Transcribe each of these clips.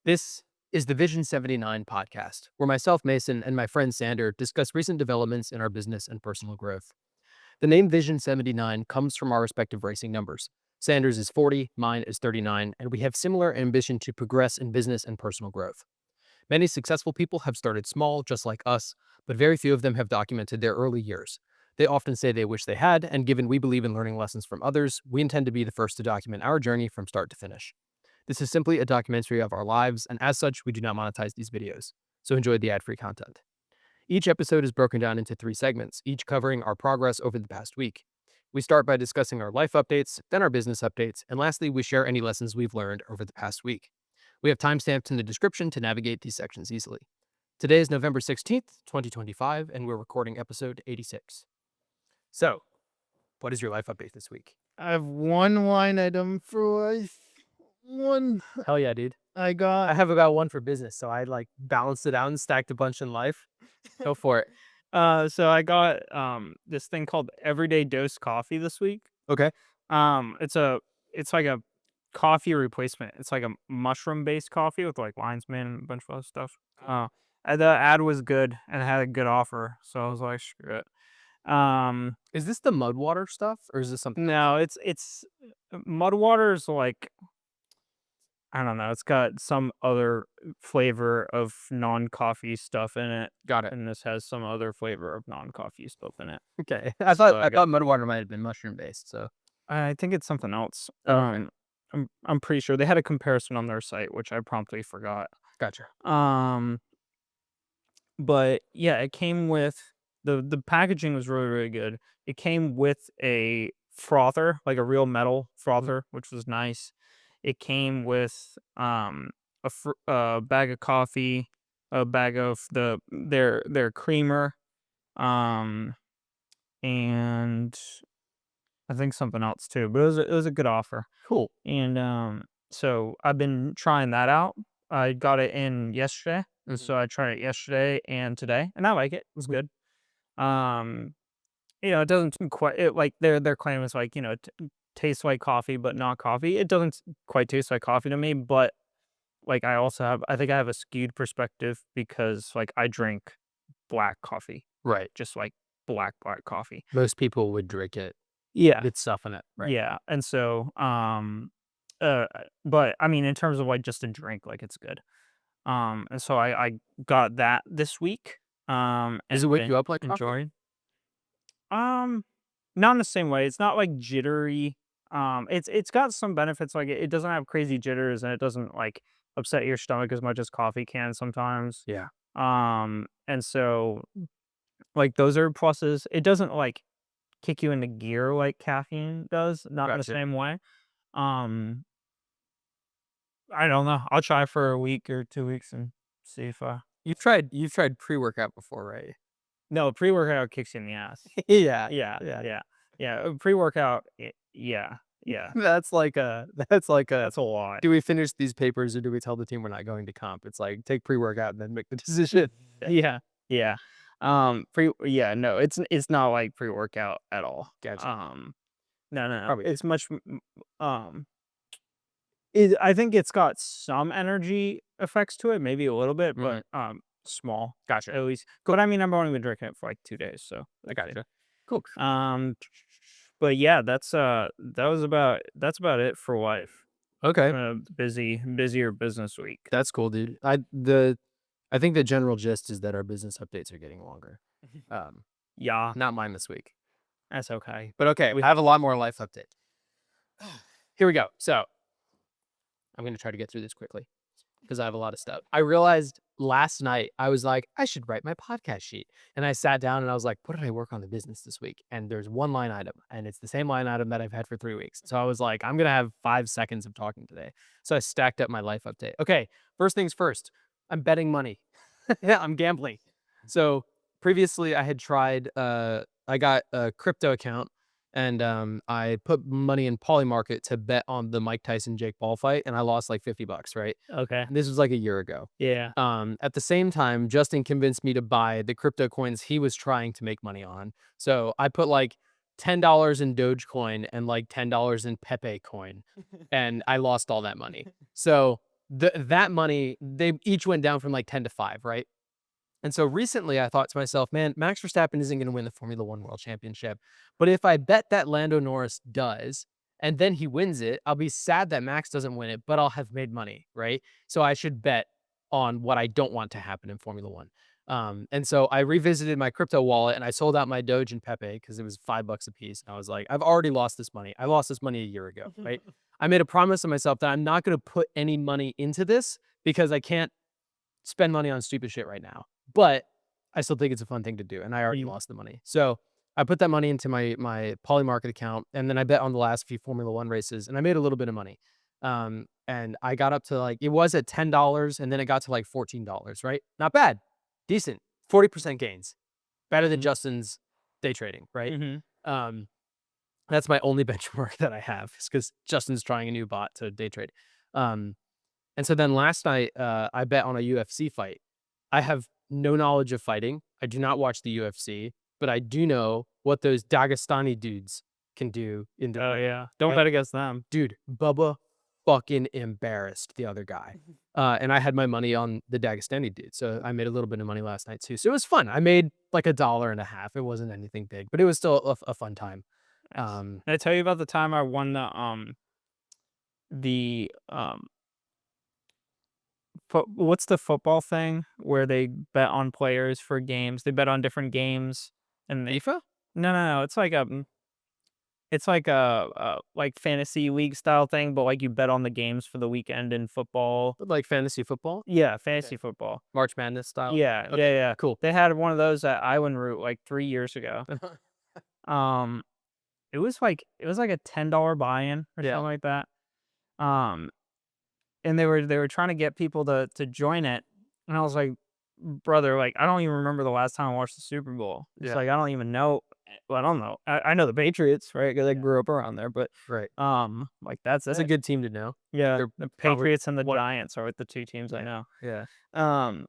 This is the Vision 79 podcast, where myself, Mason, and my friend Sander discuss recent developments in our business and personal growth. The name Vision 79 comes from our respective racing numbers. Sanders is 40, mine is 39, and we have similar ambition to progress in business and personal growth. Many successful people have started small, just like us, but very few of them have documented their early years. They often say they wish they had, and given we believe in learning lessons from others, we intend to be the first to document our journey from start to finish. This is simply a documentary of our lives, and as such, we do not monetize these videos. So enjoy the ad-free content. Each episode is broken down into 3 segments, each covering our progress over the past week. We start by discussing our life updates, then our business updates, and lastly, we share any lessons we've learned over the past week. We have timestamps in the description to navigate these sections easily. Today is November 16th, 2025, and we're recording episode 86. So, what is your life update this week? I have one line item for life. One Hell yeah, dude. I I got. have about one for business, so I balanced it out and stacked a bunch in life. Go for it. So I got this thing called Everyday Dose Coffee this week. Okay. It's like a coffee replacement. It's like a mushroom based coffee with like lion's mane and a bunch of other stuff. And the ad was good and it had a good offer, so I was like, screw it. Is this the mud water stuff, or is this something? No, it's mud water's like, I don't know. It's got some other flavor of non-coffee stuff in it, Got it. and this has some other flavor of non-coffee stuff in it. Okay. I So thought I I got thought mud water might have been mushroom based. So I think it's something else. okay. I'm pretty sure they had a comparison on their site, which I promptly forgot. Gotcha. Um, but yeah, it came with the packaging was really, really good. It came with a frother, like a real metal frother, which was nice. It came with a bag of coffee, a bag of their creamer, um, and I think something else too. But it was a good offer. Cool. And so I've been trying that out. I got it in yesterday, and so I tried it yesterday and today, and I like it. It was good. Um, it doesn't quite like their claim is like, tastes like coffee but not coffee. It doesn't quite taste like coffee to me, but like I think I have a skewed perspective because like I drink black coffee, Right. just like black coffee. Most people would drink it Yeah. with stuff in it. Right. Yeah. And so uh but I mean in terms of like just a drink, like it's good. And so I got that this week. Does it And wake been you up like coffee? enjoying. Um, Not in the same way. It's not like jittery. It's got some benefits. Like it doesn't have crazy jitters, and it doesn't like upset your stomach as much as coffee can sometimes. Yeah. And so like those are pluses. It doesn't like kick you into gear like caffeine does, not in the Gotcha. same way. Um, I don't know. I'll try for a week or 2 weeks and see if You've tried pre-workout before, right? no, pre-workout kicks you in the ass. Yeah. Yeah, Yeah. yeah, yeah. Pre-workout, yeah, yeah. That's like a That's a lot. do we finish these papers or do we tell the team we're not going to comp? It's like take pre-workout and then make the decision. Yeah, yeah. Yeah, no, it's not like pre-workout at all. Gotcha. No, no, no. Probably. It's much. Um, I think it's got some energy effects to it, maybe a little bit, but small. Gotcha. At least. But I mean, I've only been drinking it for like 2 days, so I that's good. gotcha. Cool. Um, but yeah, that's about it for life. Okay. Busier business week. That's cool, dude. I think the general gist is that our business updates are getting longer. Yeah, Not mine this week. that's okay. But okay, we have a lot more life update. Here we go. So I'm going to try to get through this quickly because I have a lot of stuff. I realized last night, I was like, I should write my podcast sheet. And I sat down and I was like, what did I work on the business this week? And there's one line item, and it's the same line item that I've had for 3 weeks. So I was like, I'm going to have 5 seconds of talking today. So I stacked up my life update. Okay, first things first, I'm betting money. Yeah, I'm gambling. So previously I had tried, I got a crypto account and I put money in Polymarket to bet on the Mike Tyson Jake Paul fight, and I lost like $50, right? Okay. And this was like a year ago. Yeah. At the same time, Justin convinced me to buy the crypto coins he was trying to make money on. So I put like $10 in Dogecoin and like $10 in Pepe coin, and I lost all that money. So that money, they each went down from like 10 to 5, right? And so recently I thought to myself, man, Max Verstappen isn't going to win the Formula One World Championship. But if I bet that Lando Norris does, and then he wins it, I'll be sad that Max doesn't win it, but I'll have made money, right? So I should bet on what I don't want to happen in Formula One. And so I revisited my crypto wallet and I sold out my Doge and Pepe because it was $5 a piece. And I was like, I've already lost this money. I lost this money a year ago, right? I made a promise to myself that I'm not going to put any money into this because I can't spend money on stupid shit right now. But I still think it's a fun thing to do, and I already lost the money. So I put that money into my Polymarket account, and then I bet on the last few Formula One races, and I made a little bit of money. And I got up to like it was at $10, and then it got to like $14. Right, not bad, decent, 40% gains, better than Justin's day trading. Right. That's my only benchmark that I have, is because Justin's trying a new bot to day trade. And so then last night, I bet on a UFC fight. I have no knowledge of fighting. I do not watch the UFC, but I do know what those Dagestani dudes can do in the Oh ring. yeah, don't And bet against them. dude, Bubba fucking embarrassed the other guy. And I had my money on the Dagestani dude. So I made a little bit of money last night too. So it was fun. I made like $1.50. It wasn't anything big, but it was still a fun time. Did I tell you about the time I won the what's the football thing where they bet on players for games? They bet on different games, and they FIFA? no. It's like a like fantasy league style thing, but like you bet on the games for the weekend in football. Like fantasy football? Yeah, fantasy football. March Madness style? Yeah, Okay, yeah. cool. They had one of those at Island Route like 3 years ago. Um, it was like a $10 buy-in or Yeah. something like that. Um, and they were trying to get people to join it, and I was like, "Brother, like, I don't even remember the last time I watched the Super Bowl." It's Yeah. like, I don't even know. Well, I don't know. I know the Patriots, right? Because I grew up around there, but, Right. like, that's That's a it. good team to know. Yeah, They're the probably Patriots and the one. Giants are, like, the 2 teams I know. Yeah. Um,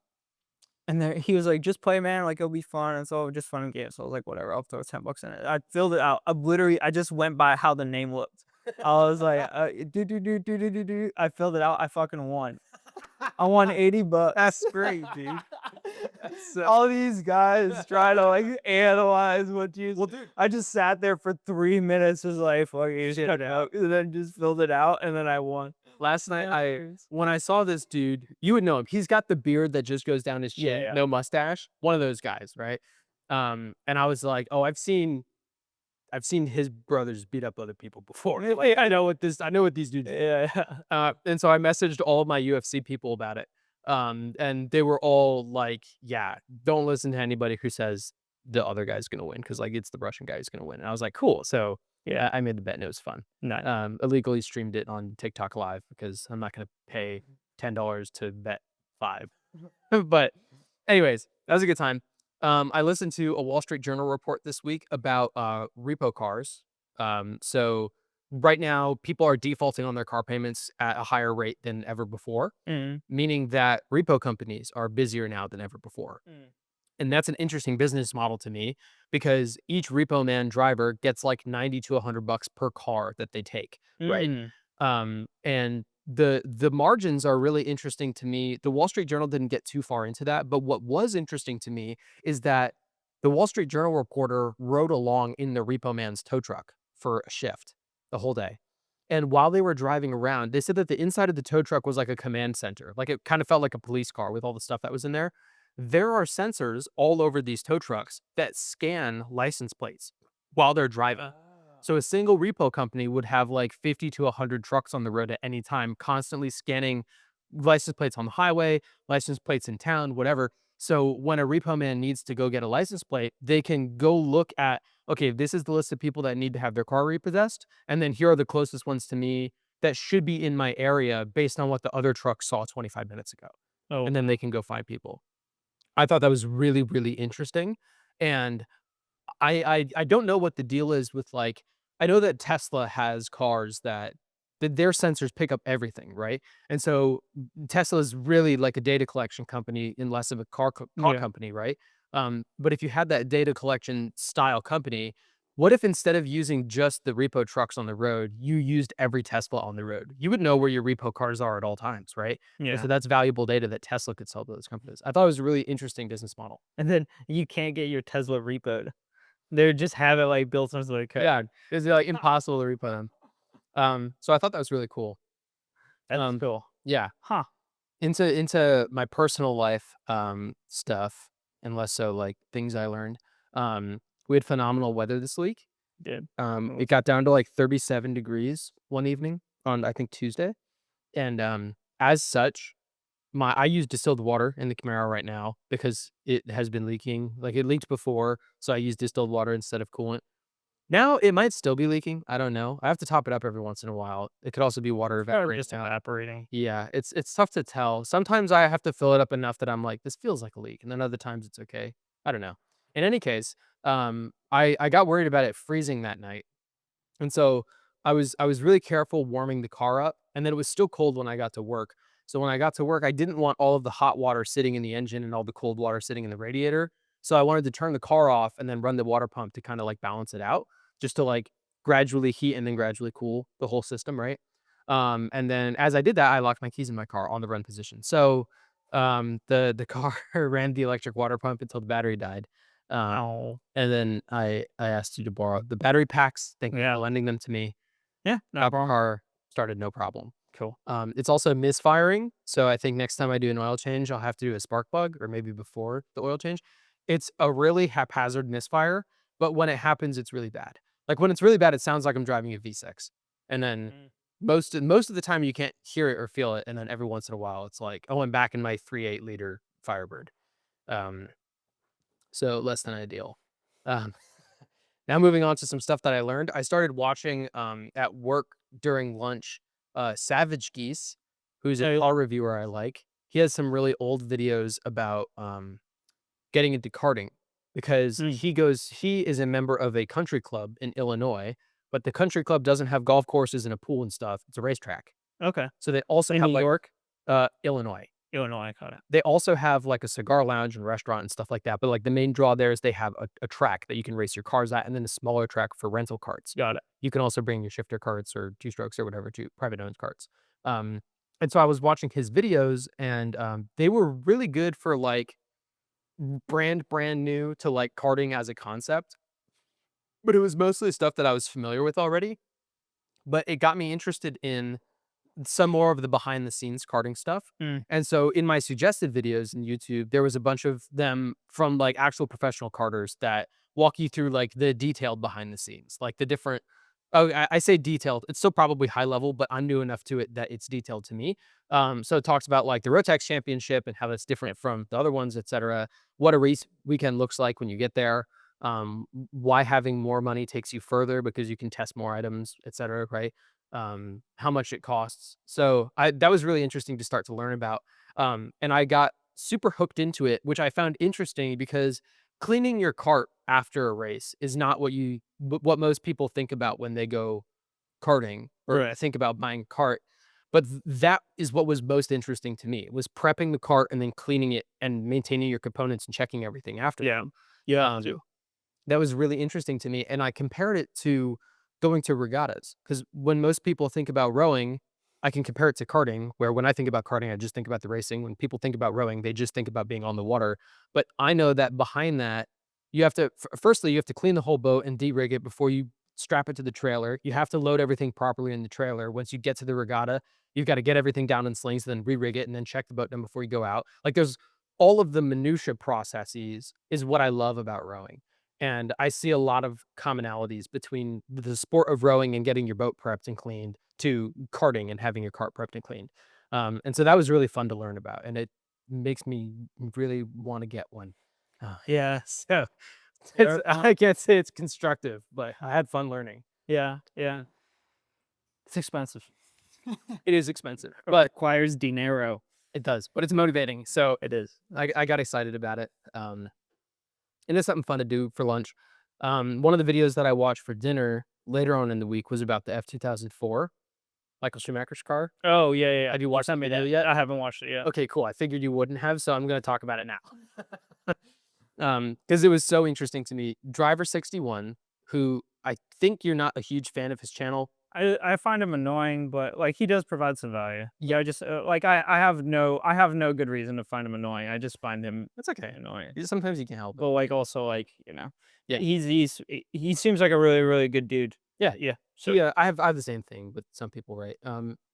and there he was like, "Just play, man, like, it'll be fun." It's all just fun and games. So I was like, "Whatever, I'll throw 10 bucks in it." I filled it out. I just went by how the name looked. I was like, do, do, do, do, do, do, do. I filled it out. I fucking won. I won 80 bucks. That's great, dude. That's so All these guys trying to like analyze what you. well, dude. I just sat there for 3 minutes, just like fucking Shit. cut out, and then just filled it out, and then I won. Last night, Yeah. when I saw this dude, you would know him. He's got the beard that just goes down his chin, Yeah. no mustache. One of those guys, right? And I was like, oh, I've seen his brothers beat up other people before. Like, I know what these dudes do. Yeah. And so I messaged all my UFC people about it. And they were all like, yeah, don't listen to anybody who says the other guy's gonna win, because like it's the Russian guy who's gonna win. And I was like, cool. So yeah, I made the bet and it was fun. Nice. Illegally streamed it on TikTok Live because I'm not gonna pay $10 to bet 5. But anyways, that was a good time. I listened to a Wall Street Journal report this week about repo cars. So right now, people are defaulting on their car payments at a higher rate than ever before, Mm. meaning that repo companies are busier now than ever before. And that's an interesting business model to me, because each repo man driver gets like 90 to $100 per car that they take, right? Mm. And the margins are really interesting to me. The Wall Street Journal didn't get too far into that, but what was interesting to me is that the Wall Street Journal reporter rode along in the repo man's tow truck for a shift the whole day. And while they were driving around, they said that the inside of the tow truck was like a command center. Like it kind of felt like a police car with all the stuff that was in there. There are sensors all over these tow trucks that scan license plates while they're driving. So a single repo company would have like 50 to 100 trucks on the road at any time, constantly scanning license plates on the highway, license plates in town, whatever. So when a repo man needs to go get a license plate, they can go look at, okay, this is the list of people that need to have their car repossessed. And then here are the closest ones to me that should be in my area based on what the other truck saw 25 minutes ago. Oh. And then they can go find people. I thought that was really, really interesting. And I don't know what the deal is with like, I know that Tesla has cars that their sensors pick up everything, right? And so Tesla is really like a data collection company and less of a car Yeah. company, right? But if you had that data collection style company, What if instead of using just the repo trucks on the road, you used every Tesla on the road? You would know where your repo cars are at all times, right? And Yeah. so that's valuable data that Tesla could sell to those companies. I thought it was a really interesting business model. And then you can't get your Tesla repoed. They just have it like built into the car. Yeah, it's like impossible to repo them. So I thought that was really cool. That's Um, cool. yeah, Huh. into my personal life stuff, and less so like things I learned. We had phenomenal weather this week. Did. It got down to like 37 degrees one evening on I think Tuesday, and as such, I use distilled water in the Camaro right now because it has been leaking. Like it leaked before, so I use distilled water instead of coolant. Now it might still be leaking. I don't know. I have to top it up every once in a while. It could also be water Or evaporating just out. evaporating. Yeah, it's tough to tell. Sometimes I have to fill it up enough that I'm like, this feels like a leak, and then other times it's okay. I don't know. In any case, I got worried about it freezing that night, and so I was really careful warming the car up, and then it was still cold when I got to work. So when I got to work, I didn't want all of the hot water sitting in the engine and all the cold water sitting in the radiator. So I wanted to turn the car off and then run the water pump to kind of like balance it out, just to like gradually heat and then gradually cool the whole system, right? And then as I did that, I locked my keys in my car on the run position. So the car ran the electric water pump until the battery died. Um, Oh. and then I asked you to borrow the battery packs. Thank you for Yeah. lending them to me. Yeah, no Got the problem. car started, no problem. Cool. It's also misfiring, so I think next time I do an oil change, I'll have to do a spark plug or maybe before the oil change. It's a really haphazard misfire, but when it happens, it's really bad. Like when it's really bad, it sounds like I'm driving a V6. And then Mm. most of the time you can't hear it or feel it, and then every once in a while it's like, oh, I'm back in my 3.8 liter Firebird. Um, so less than ideal. Um, Now moving on to some stuff that I learned. I started watching at work during lunch Savage Geese, who's a Oh, yeah. car reviewer I like. He has some really old videos about getting into karting because Mm. he is a member of a country club in Illinois, but the country club doesn't have golf courses and a pool and stuff. It's a racetrack. Okay. So they also In have New like York? Illinois. Illinois, I caught it. They also have, like, a cigar lounge and restaurant and stuff like that, but, like, the main draw there is they have a track that you can race your cars at and then a smaller track for rental carts. Got it. You can also bring your shifter carts or two-strokes or whatever to private-owned carts. Um, and so I was watching his videos, and, they were really good for, like, brand new to, like, karting as a concept, but it was mostly stuff that I was familiar with already, but it got me interested in some more of the behind the scenes karting stuff. Mm. And so in my suggested videos in YouTube, there was a bunch of them from like actual professional karters that walk you through like the detailed behind the scenes, like the different. Oh, I say detailed. It's still probably high level, but I'm new enough to it that it's detailed to me. So it talks about like the Rotex Championship and how that's different from the other ones, et cetera. What a race weekend looks like when you get there. Why having more money takes you further because you can test more items, et cetera. Right? How much it costs. So that was really interesting to start to learn about. And I got super hooked into it, which I found interesting because cleaning your cart after a race is not what most people think about when they go karting or Right. think about buying a cart. But that is what was most interesting to me was prepping the cart and then cleaning it and maintaining your components and checking everything after. Yeah. You have Um, to. that was really interesting to me, and I compared it to going to regattas because when most people think about rowing, I can compare it to karting, where when I think about karting, I just think about the racing. When people think about rowing, they just think about being on the water. But I know that behind that, you have to firstly, you have to clean the whole boat and de-rig it before you strap it to the trailer. You have to load everything properly in the trailer. Once you get to the regatta, you've got to get everything down in slings, then re-rig it, and then check the boat down before you go out. Like there's all of the minutia processes is what I love about rowing. And I see a lot of commonalities between the sport of rowing and getting your boat prepped and cleaned to karting and having your cart prepped and cleaned. And so that was really fun to learn about, and it makes me really want to get one. Yeah, so Fair enough. I can't say it's constructive, but I had fun learning. Yeah, yeah. It's expensive. It is expensive, It but requires dinero. it does. But it's motivating, so It is. I got excited about it. And it's something fun to do for lunch. One of the videos that I watched for dinner later on in the week was about the F2004, Michael Schumacher's car. Oh, yeah, yeah, yeah. Have you You watched sent the me video that. yet? I haven't watched it yet. Okay, cool. I figured you wouldn't have, so I'm gonna talk about it now. Because it was so interesting to me. Driver 61, who I think you're not a huge fan of his channel. I find him annoying, but, like, he does provide some value. Yeah, But I just, like, I have no good reason to find him annoying. I just find him that's okay. annoying. Sometimes you can't help it. But, like, also, like, Yeah, he seems like a really, really good dude. yeah. Yeah, so He, I have the same thing with some people, right?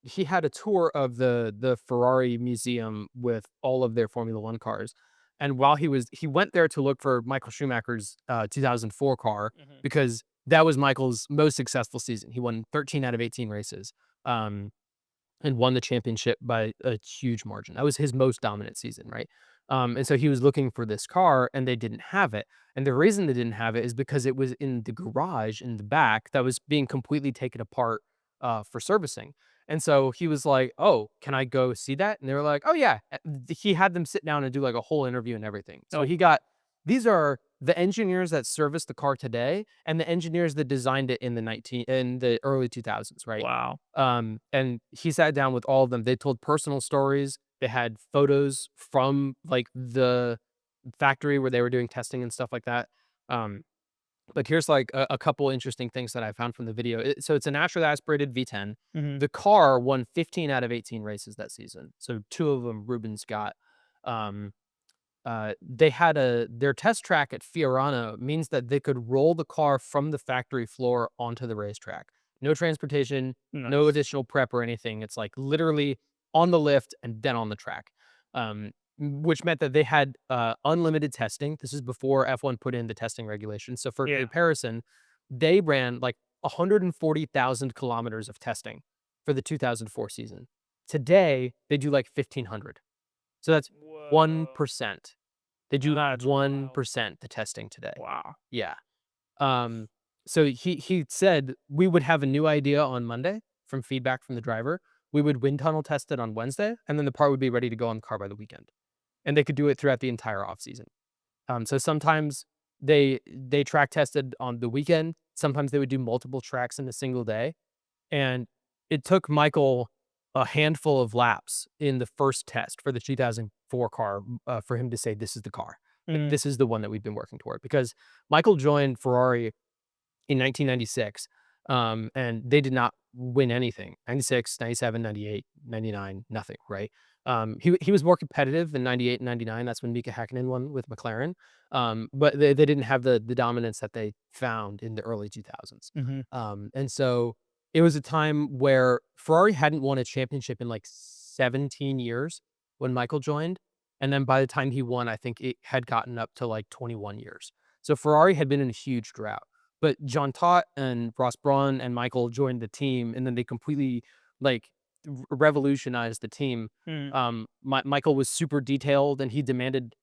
He had a tour of the Ferrari museum with all of their Formula One cars, and while he went there to look for Michael Schumacher's 2004 car Mhm. because that was Michael's most successful season. He won 13 out of 18 races. And won the championship by a huge margin. That was his most dominant season, right? And so he was looking for this car and they didn't have it. And the reason they didn't have it is because it was in the garage in the back that was being completely taken apart for servicing. And so he was like, "Oh, can I go see that?" And they were like, "Oh yeah." He had them sit down and do like a whole interview and everything. So Oh, he got these are the engineers that service the car today and the engineers that designed it in the early 2000s, right? wow. And he sat down with all of them. They told personal stories. They had photos from like the factory where they were doing testing and stuff like that. Um, but here's like a couple interesting things that I found from the video. So it's a naturally aspirated V10. Mhm. The car won 15 out of 18 races that season. So two of them Rubens got. Um, they had their test track at Fiorano means that they could roll the car from the factory floor onto the racetrack. No transportation, no Nice. additional prep or anything. It's like literally on the lift and then on the track. Which meant that they had unlimited testing. This is before F1 put in the testing regulations. So for Yeah. comparison, they ran like 140,000 kilometers of testing for the 2004 season. Today, they do like 1,500. So that's Whoa. 1%. They do That's wild. 1% the testing today. Wow. Yeah. Um, so he said we would have a new idea on Monday from feedback from the driver. We would wind tunnel test it on Wednesday, and then the part would be ready to go on the car by the weekend. And they could do it throughout the entire off season. So sometimes they track tested on the weekend. Sometimes they would do multiple tracks in a single day. And it took Michael a handful of laps in the first test for the 2004 car for him to say, "This is the car. Like, Mhm. this is the one that we've been working toward." Because Michael joined Ferrari in 1996, and they did not win anything. 96, 97, 98, 99, nothing, right? He was more competitive in 98 and 99. That's when Mika Hakkinen won with McLaren. But they didn't have the dominance that they found in the early 2000s. Mhm. And so it was a time where Ferrari hadn't won a championship in like 17 years when Michael joined. And then by the time he won, I think it had gotten up to like 21 years. So Ferrari had been in a huge drought. But John Tott and Ross Brawn and Michael joined the team, and then they completely like revolutionized the team. Mhm. Michael was super detailed, and he demanded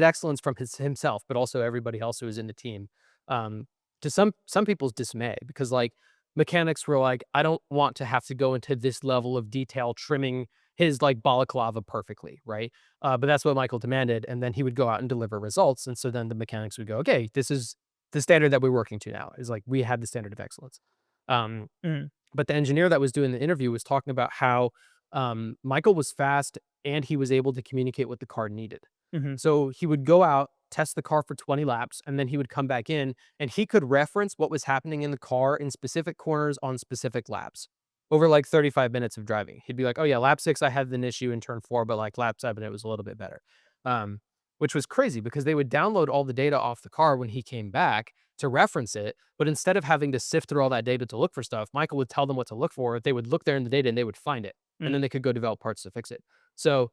excellence from himself, but also everybody else who was in the team. Um, to some people's dismay, because like mechanics were like, I don't want to have to go into this level of detail trimming his like balaclava perfectly, right? But that's what Michael demanded, and then he would go out and deliver results, and so then the mechanics would go, okay, this is the standard that we're working to now is like we have the standard of excellence. Um, Mhm. but the engineer that was doing the interview was talking about how Michael was fast and he was able to communicate what the car needed. Mhm. So he would go out, test the car for 20 laps, and then he would come back in and he could reference what was happening in the car in specific corners on specific laps over like 35 minutes of driving. He'd be like, oh, yeah, lap six, I had an issue in turn four, but like lap seven, it was a little bit better. Um, which was crazy because they would download all the data off the car when he came back to reference it. But instead of having to sift through all that data to look for stuff, Michael would tell them what to look for. They would look there in the data and they would find it. And Mhm. then they could go develop parts to fix it. So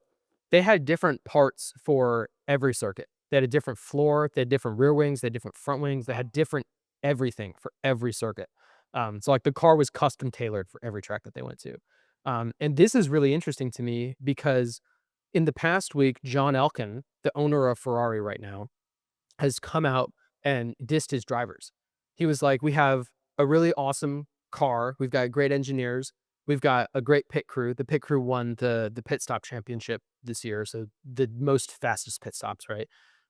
they had different parts for every circuit. They had a different floor, they had different rear wings, they had different front wings, they had different everything for every circuit. So like the car was custom tailored for every track that they went to. And this is really interesting to me because in the past week, John Elkann, the owner of Ferrari right now, has come out and dissed his drivers. He was like, "We have a really awesome car. We've got great engineers. We've got a great pit crew. The pit crew won the pit stop championship this year, so the most fastest pit stops, right?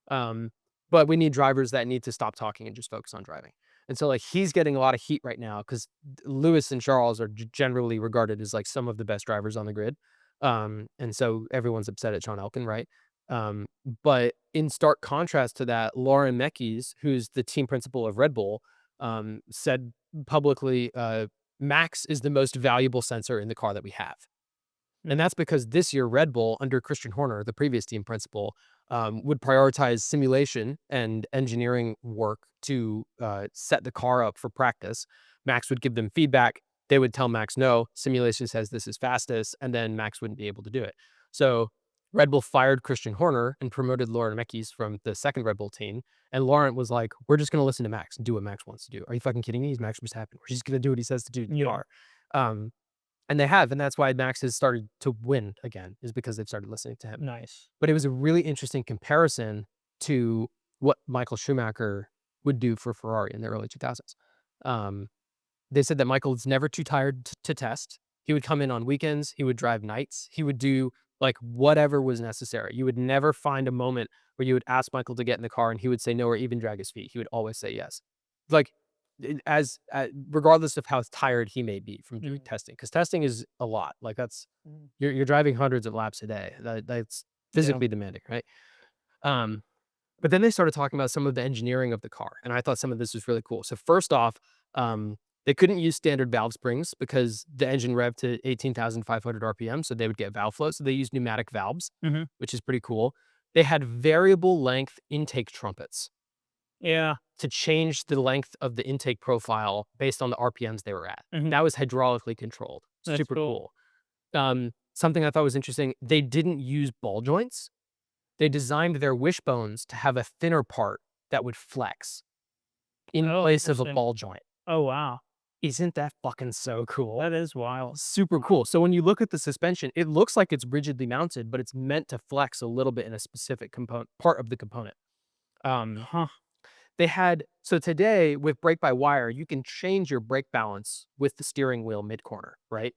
Um, but we need drivers that need to stop talking and just focus on driving." And so, like, he's getting a lot of heat right now because Lewis and Charles are generally regarded as like some of the best drivers on the grid. And so everyone's upset at Sean Elkin, right? But in stark contrast to that, Lauren Mekies, who's the team principal of Red Bull, said publicly, Max is the most valuable sensor in the car that we have. And that's because this year, Red Bull, under Christian Horner, the previous team principal, would prioritize simulation and engineering work to set the car up for practice. Max would give them feedback. They would tell Max, no, simulation says this is fastest, and then Max wouldn't be able to do it. So Red Bull fired Christian Horner and promoted Laurent Mekies from the second Red Bull team. And Laurent was like, we're just going to listen to Max and do what Max wants to do. Are you fucking kidding me? He's Max Verstappen. We're just going to do what he says to do in the car. And they have, and that's why Max has started to win again, is because they've started listening to him. Nice. But it was a really interesting comparison to what Michael Schumacher would do for Ferrari in the early 2000s. They said that Michael was never too tired to test. He would come in on weekends. He would drive nights. He would do like whatever was necessary. You would never find a moment where you would ask Michael to get in the car and he would say no or even drag his feet. He would always say yes. Like as regardless of how tired he may be from doing testing, because testing is a lot. Like that's you're driving hundreds of laps a day. That's physically demanding, right? But then they started talking about some of the engineering of the car, and I thought some of this was really cool. So first off, they couldn't use standard valve springs because the engine revved to 18,500 RPM, so they would get valve flow. So they used pneumatic valves, which is pretty cool. They had variable length intake trumpets. Yeah. To change the length of the intake profile based on the RPMs they were at. That was hydraulically controlled. That's Super cool. Something I thought was interesting, they didn't use ball joints. They designed their wishbones to have a thinner part that would flex in place of a ball joint. Oh, wow. Isn't that fucking so cool? That is wild. Super cool. So when you look at the suspension, it looks like it's rigidly mounted, but it's meant to flex a little bit in a specific part of the component. They had, so today with brake-by-wire, you can change your brake balance with the steering wheel mid-corner, right?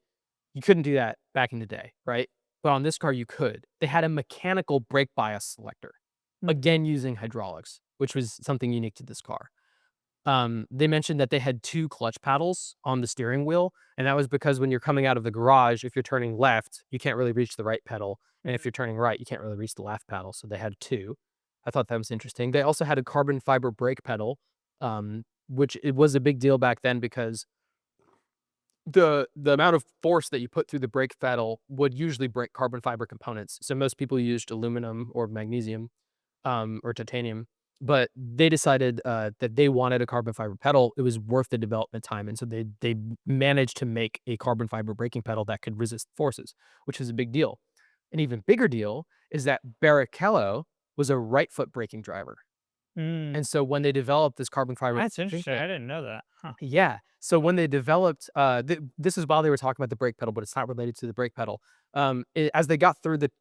You couldn't do that back in the day, right? But on this car, you could. They had a mechanical brake bias selector, again using hydraulics, which was something unique to this car. They mentioned that they had 2 clutch paddles on the steering wheel, and that was because when you're coming out of the garage, if you're turning left, you can't really reach the right pedal, and if you're turning right, you can't really reach the left pedal, so they had 2. I thought that was interesting. They also had a carbon fiber brake pedal, which it was a big deal back then because the amount of force that you put through the brake pedal would usually break carbon fiber components. So most people used aluminum or magnesium, or titanium, but they decided that they wanted a carbon fiber pedal. It was worth the development time, and so they managed to make a carbon fiber braking pedal that could resist forces, which is a big deal. An even bigger deal is that Barrichello was a right foot braking driver. And so when they developed this carbon fiber, That's interesting. I didn't know that. Huh. yeah. So when they developed, this is while they were talking about the brake pedal, but it's not related to the brake pedal. As they got through the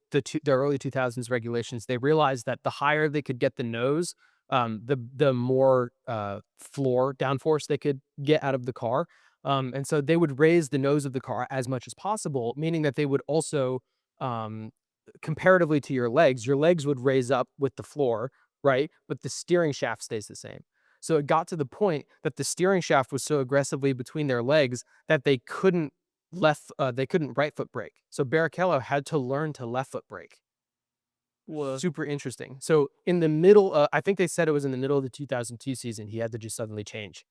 early 2000s regulations, they realized that the higher they could get the nose, the more floor downforce they could get out of the car. And so they would raise the nose of the car as much as possible, meaning that they would also, comparatively to your legs would raise up with the floor, right? But the steering shaft stays the same. So it got to the point that the steering shaft was so aggressively between their legs that they couldn't right foot brake. So Barrichello had to learn to left foot brake. Super interesting. So in the middle, I think they said it was in the middle of the 2002 season, he had to just suddenly change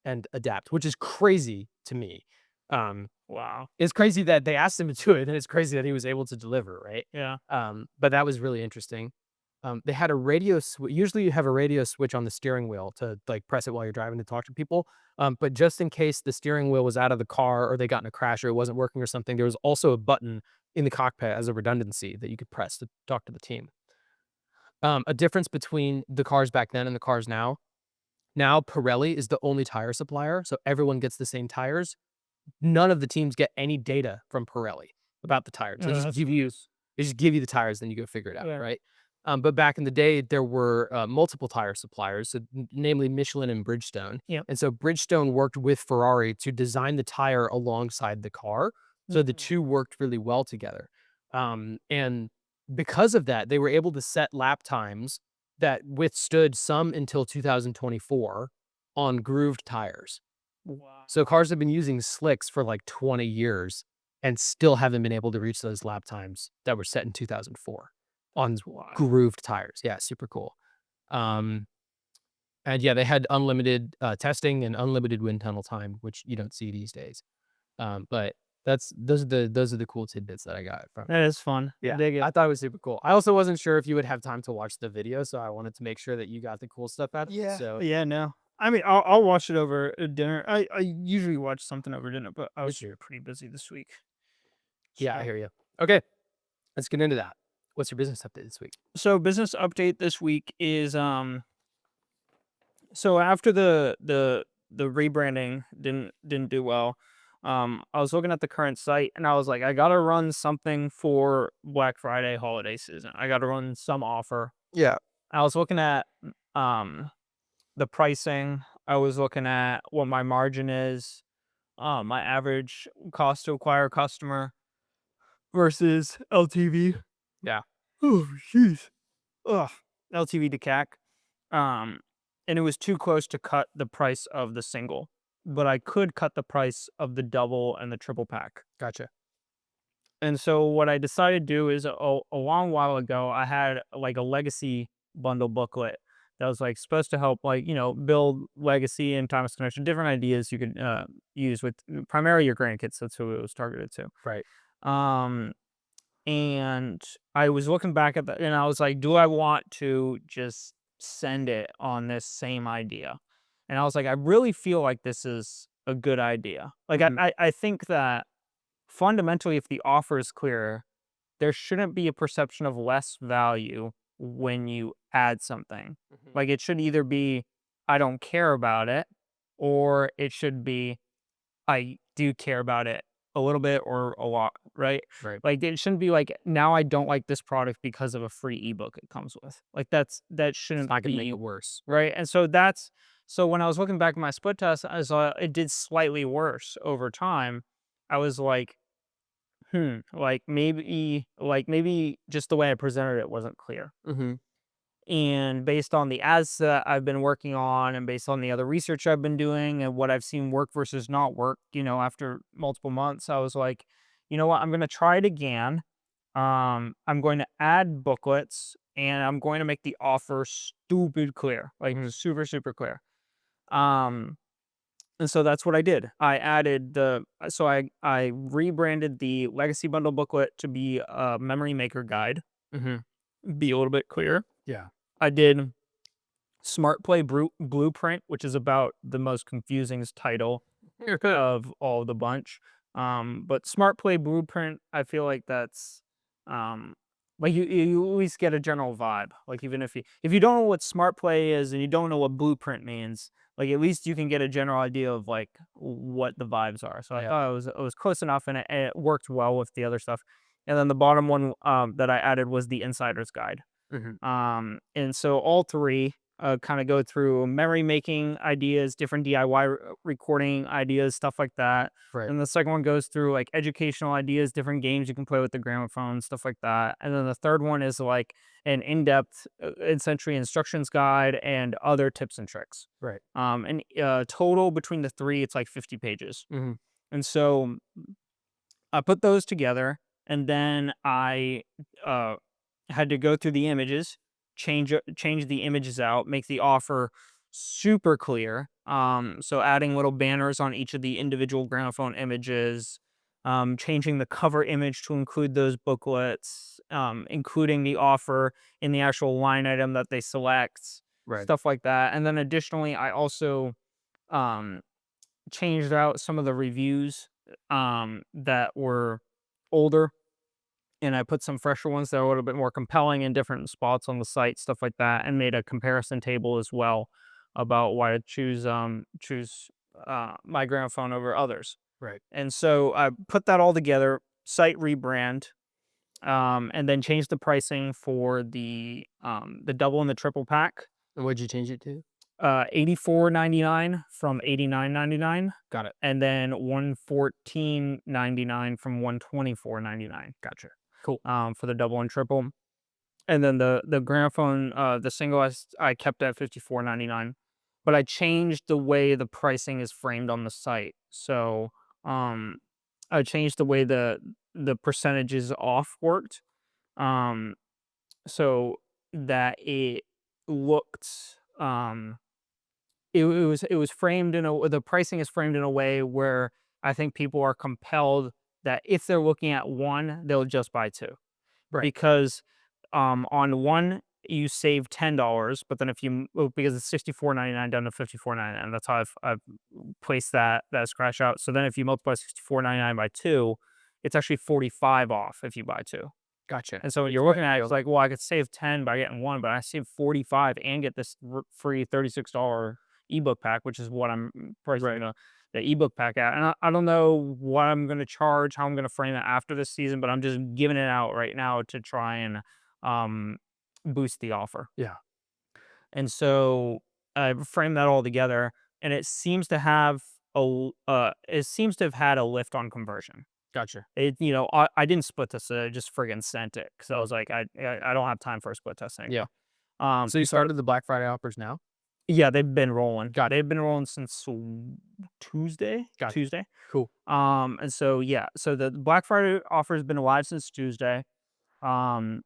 and adapt, which is crazy to me. Wow. It's crazy that they asked him to do it, and it's crazy that he was able to deliver, right? Yeah. But that was really interesting. They had a radio switch. Usually you have a radio switch on the steering wheel to like press it while you're driving to talk to people. But just in case the steering wheel was out of the car or they got in a crash or it wasn't working or something, there was also a button in the cockpit as a redundancy that you could press to talk to the team. A difference between the cars back then and the cars now. Now Pirelli is the only tire supplier, so everyone gets the same tires. None of the teams get any data from Pirelli about the tires. They just give you the tires, then you go figure it out, right? But back in the day, there were multiple tire suppliers, so namely Michelin and Bridgestone. Yep. And so Bridgestone worked with Ferrari to design the tire alongside the car. So the two worked really well together. And because of that, they were able to set lap times that withstood some until 2024 on grooved tires. Wow. So cars have been using slicks for like 20 years and still haven't been able to reach those lap times that were set in 2004 on grooved tires. Yeah, super cool. And yeah, they had unlimited testing and unlimited wind tunnel time, which you don't see these days. But those are the cool tidbits that I got from it. That is fun. Yeah, Dig it. I thought it was super cool. I also wasn't sure if you would have time to watch the video, so I wanted to make sure that you got the cool stuff out of it. Yeah. So Yeah, no. I mean, I'll watch it over dinner. I usually watch something over dinner, but I was sure. pretty busy this week. Yeah, I So hear you. Okay, let's get into that. What's your business update this week? so business update this week is so after the rebranding didn't do well, I was looking at the current site and I was like, I gotta run something for Black Friday holiday season. I gotta run some offer. Yeah. I was looking at um the pricing. I was looking at what my margin is, my average cost to acquire a customer versus LTV. Yeah. Oh, jeez. Ugh. LTV to CAC. Um, and it was too close to cut the price of the single, but I could cut the price of the double and the triple pack. Gotcha. And so what I decided to do is a long while ago, I had like a legacy bundle booklet that was like supposed to help like, build legacy and timeless connection, different ideas you could use with primarily your grandkids. That's who it was targeted to. Right. Um, and I was looking back at that and I was like, do I want to just send it on this same idea? And I was like, I really feel like this is a good idea. Like Mhm. I think that fundamentally, if the offer is clear, there shouldn't be a perception of less value when you add something. Mhm. Like it should either be, I don't care about it, or it should be, I do care about it a little bit or a lot, right? Right. Like it shouldn't be like, now I don't like this product because of a free ebook it comes with. Like that It's shouldn't not gonna make be it worse. right. And so when I was looking back at my split test, I saw it did slightly worse over time. I was like, like maybe just the way I presented it wasn't clear. Mhm. And based on the ads that I've been working on and based on the other research I've been doing and what I've seen work versus not work, after multiple months, I was like, you know what, I'm gonna try it again. I'm going to add booklets and I'm going to make the offer stupid clear, like Mhm. super, super clear. Um, and so that's what I did. I added I rebranded the Legacy Bundle booklet to be a Memory Maker guide, Mhm. be a little bit clearer. Yeah. I did Smart Play Blueprint, which is about the most confusing title of all the bunch. But Smart Play Blueprint, I feel like that's um like you at least get a general vibe. Like even if you don't know what Smart Play is and you don't know what Blueprint means, like at least you can get a general idea of like what the vibes are. So I Yeah. thought it was close enough and it worked well with the other stuff. And then the bottom one that I added was the Insider's Guide. Mhm. And so all three kind of go through memory making ideas, different DIY recording ideas, stuff like that. Right. And the second one goes through like educational ideas, different games you can play with the gramophone, stuff like that. And then the third one is like an in-depth, essentially instructions guide and other tips and tricks. Right. And total between the three, it's like 50 pages. Mhm. And so I put those together, and then I uh, had to go through the images, change the images out, make the offer super clear. So adding little banners on each of the individual gramophone images, changing the cover image to include those booklets, including the offer in the actual line item that they select, Right. stuff like that. And then additionally, I also um, changed out some of the reviews that were older and I put some fresher ones that are a little bit more compelling in different spots on the site, stuff like that, and made a comparison table as well about why to choose my gramophone over others. Right. And so I put that all together, site rebrand, and then changed the pricing for the double and the triple pack. And what'd you change it to? 84.99 from 89.99, Got it. and then 114.99 from 124.99. Gotcha. Cool. For the double and triple. And then the gramophone, the single I kept at 54.99, but I changed the way the pricing is framed on the site. So um, I changed the way the percentages off worked, um, so that it looked it was framed the pricing is framed in a way where I think people are compelled that if they're looking at one, they'll just buy two. Right. Because, on one, you save $10, but then because it's 64.99 down to 54.99, that's how I've placed that scratch out. So then if you multiply 64.99 by 2, it's actually 45 off if you buy 2. Gotcha. And so when It's you're quite looking a at it, it's deal. like, well, I could save 10 by getting one, but I save 45 and get this free $36 ebook pack, which is what I'm pricing Right. the ebook pack at. And I don't know what I'm going to charge, how I'm going to frame it after this season, but I'm just giving it out right now to try and um, boost the offer. Yeah. And so I framed that all together, and it seems to have had a lift on conversion. Gotcha. I didn't split test it, I just friggin' sent it because I was like, I don't have time for a split test Yeah. anymore. So you But started the Black Friday offers now? yeah, they've been rolling. Got They've been rolling since Tuesday. Gotcha. Tuesday. Cool. And so yeah, so the Black Friday offer has been alive since Tuesday. Um,